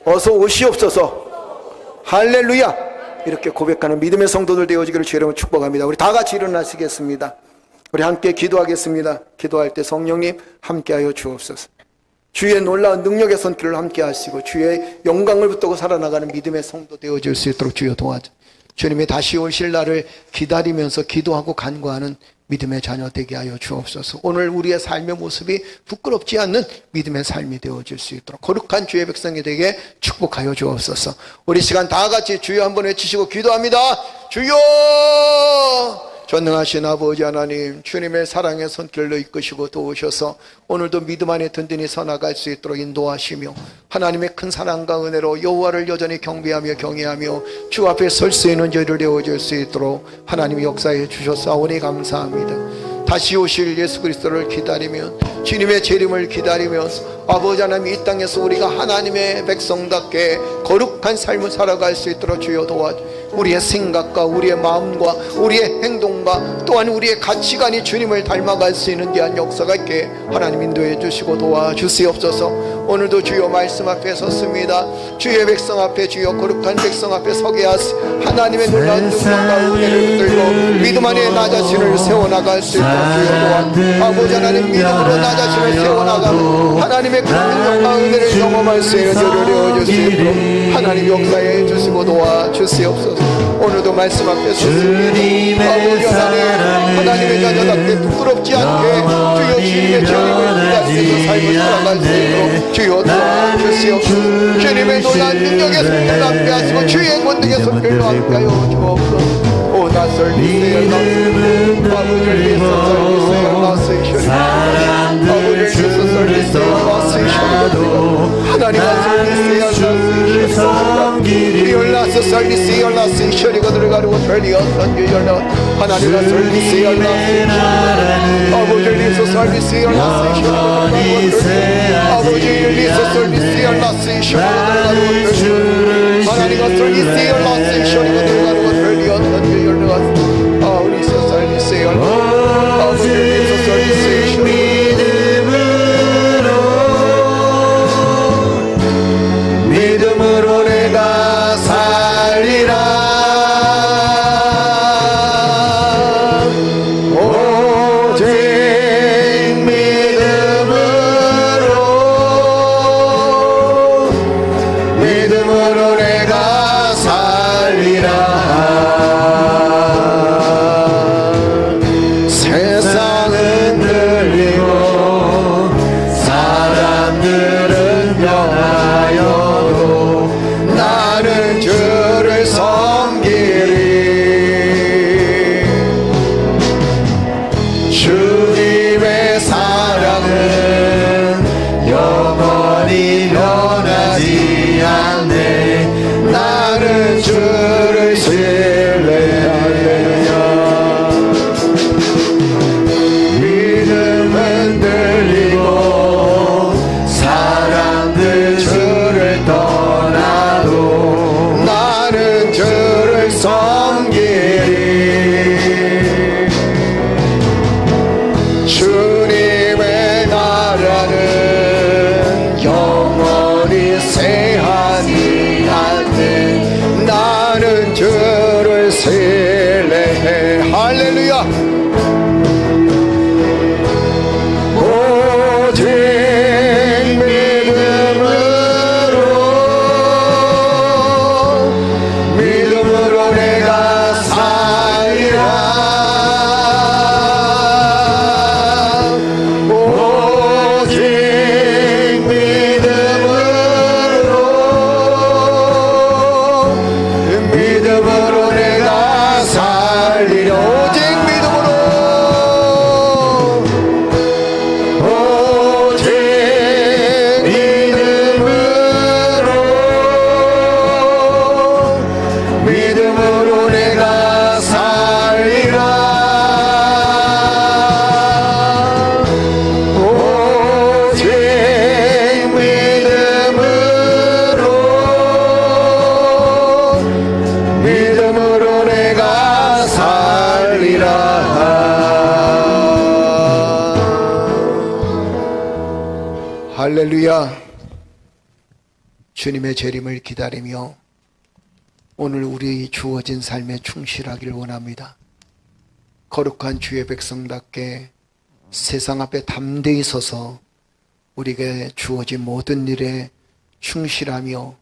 어서 오시옵소서. 할렐루야. 이렇게 고백하는 믿음의 성도들 되어지기를 주의 이름으로 축복합니다. 우리 다 같이 일어나시겠습니다. 우리 함께 기도하겠습니다. 기도할 때 성령님 함께하여 주옵소서. 주의 놀라운 능력의 손길을 함께 하시고 주의 영광을 붙들고 살아나가는 믿음의 성도 되어질 수 있도록 주여 도와줘. 주님의 다시 오실 날을 기다리면서 기도하고 간구하는 믿음의 자녀 되게 하여 주옵소서. 오늘 우리의 삶의 모습이 부끄럽지 않는 믿음의 삶이 되어질 수 있도록 거룩한 주의 백성이 되게 축복하여 주옵소서. 우리 시간 다 같이 주여 한번 외치시고 기도합니다. 주여! 전능하신 아버지 하나님, 주님의 사랑의 손길로 이끄시고 도우셔서 오늘도 믿음 안에 든든히 서나갈 수 있도록 인도하시며 하나님의 큰 사랑과 은혜로 여호와를 여전히 경배하며 경외하며 주 앞에 설 수 있는 저희를 되어줄 수 있도록 하나님이 역사해 주셨사오니 감사합니다. 다시 오실 예수 그리스도를 기다리며 주님의 재림을 기다리면서 아버지 하나님, 이 땅에서 우리가 하나님의 백성답게 거룩한 삶을 살아갈 수 있도록 주여 도와주시옵소서. 우리의 생각과 우리의 마음과 우리의 행동과 또한 우리의 가치관이 주님을 닮아갈 수 있는 귀한 역사가 있게 하나님 인도해 주시고 도와주시옵소서. 오늘도 주여 말씀 앞에 섰습니다. 주의 백성 앞에, 주여 거룩한 백성 앞에 서게 하시고 하나님의 놀라운 능력과 은혜를 붙들고 믿음 안에 나 자신을 세워나갈 수 있도록 주여 도와 아버지 하나님, 믿음으로 나 자신을 세워나가는 하나님의 큰 능력과 은혜를 경험할 수 있는 저를 되어줄 수 있도록 하나님 역사해 주시고 도와주시옵소서. 오늘도 말씀 앞에 섰습니다. 아버지 하나님, 하나님의 자녀답게 부끄럽지 않게 주여 주님의 재림을 기다리면서 삶을 살아갈 수 있도록 주여 도와주시옵소서. 주님의 놀라운 능력의 손길로 함께하시고 주의 권능의 손길로 함께하여 주옵소서. 오 나설리세요 나설리세요 아버지를 위해서 설리세요 나설리세요 아버지를 위해서 설리세요 하나님과 주를 섬기리 열나서 살리시 열나시 셔리가 들어가려고 별리어 선교 열나 하나님과 살리시 열나시 아버지 열리서 살리시 열나시 아버지 열리서 살리시 열나시 셔리가 들어가려고 하나님과 살리시 열나시 셔리가 들어가려고 별리어 선교 열나 우리서 살리시 열나 아버지 열리서 살리시 믿음으로 내가 살리라 오직 믿음으로 내가 살리라 세상은 들리고 사람들은 명하여도 나는 주를 섬기리 주님의 사랑은 영원히 변하지 않네 나는 주를 신뢰하리라 믿음은 들리고 사람들 주를 떠나도 나는 주를 섬기리 주님의 나라는 영원히 쇠하지 않네 나는 주를 신뢰해 할렐루야 오직 믿음으로 내가 살리라 오직 믿음으로 내가 살리라 오직 믿음으로 믿음으로 내가 살리라 오직 믿음으로 내가 살리라 할렐루야 주님의 재림을 기다리며 오늘 우리 주어진 삶에 충실하기를 원합니다. 거룩한 주의 백성답게 세상 앞에 담대히 서서 우리에게 주어진 모든 일에 충실하며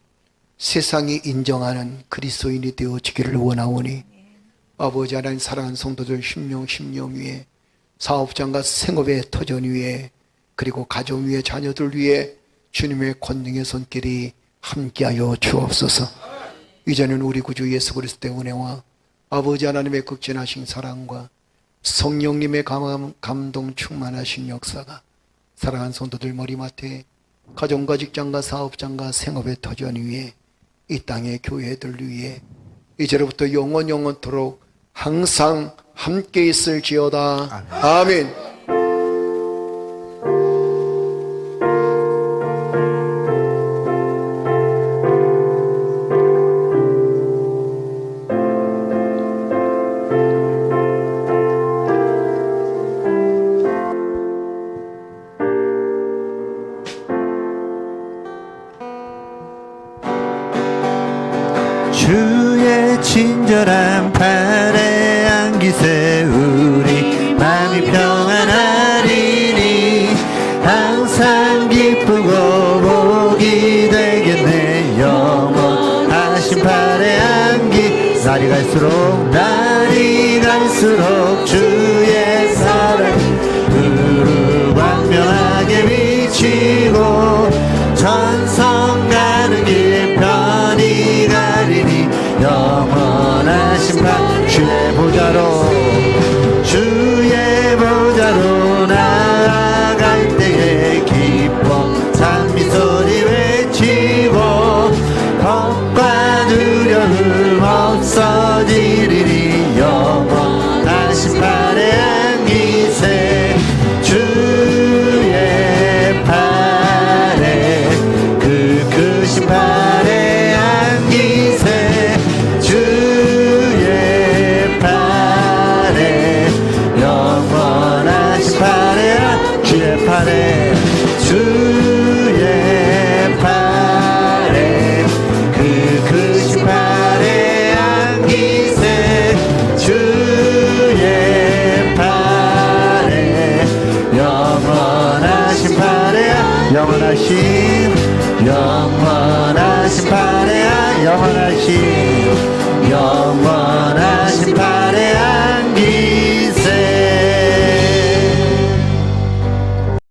세상이 인정하는 그리스도인이 되어지기를 원하오니 아버지 하나님 사랑하는 성도들 심령 위에 사업장과 생업의 터전 위에 그리고 가정 위에 자녀들 위에 주님의 권능의 손길이 함께하여 주옵소서. 이제는 우리 구주 예수 그리스도의 은혜와 아버지 하나님의 극진하신 사랑과 성령님의 감동 충만하신 역사가 사랑하는 성도들 머리맡에 가정과 직장과 사업장과 생업의 터전 위에 이 땅의 교회들 위에 이제로부터 영원토록 항상 함께 있을지어다. 아멘. 주의 친절한 팔에 안기 세우리 마음이 평안하리니 항상 기쁘고 복이 되겠네 영원하신 팔에 안기 날이 갈수록 주의 사랑 광명하게 비치고 천성 가는 길 편히 가리니 영원하신 판 주의 보좌로 나아갈 때에 기뻐 찬미 소리 외치 영원하신 판에 영원하신 영원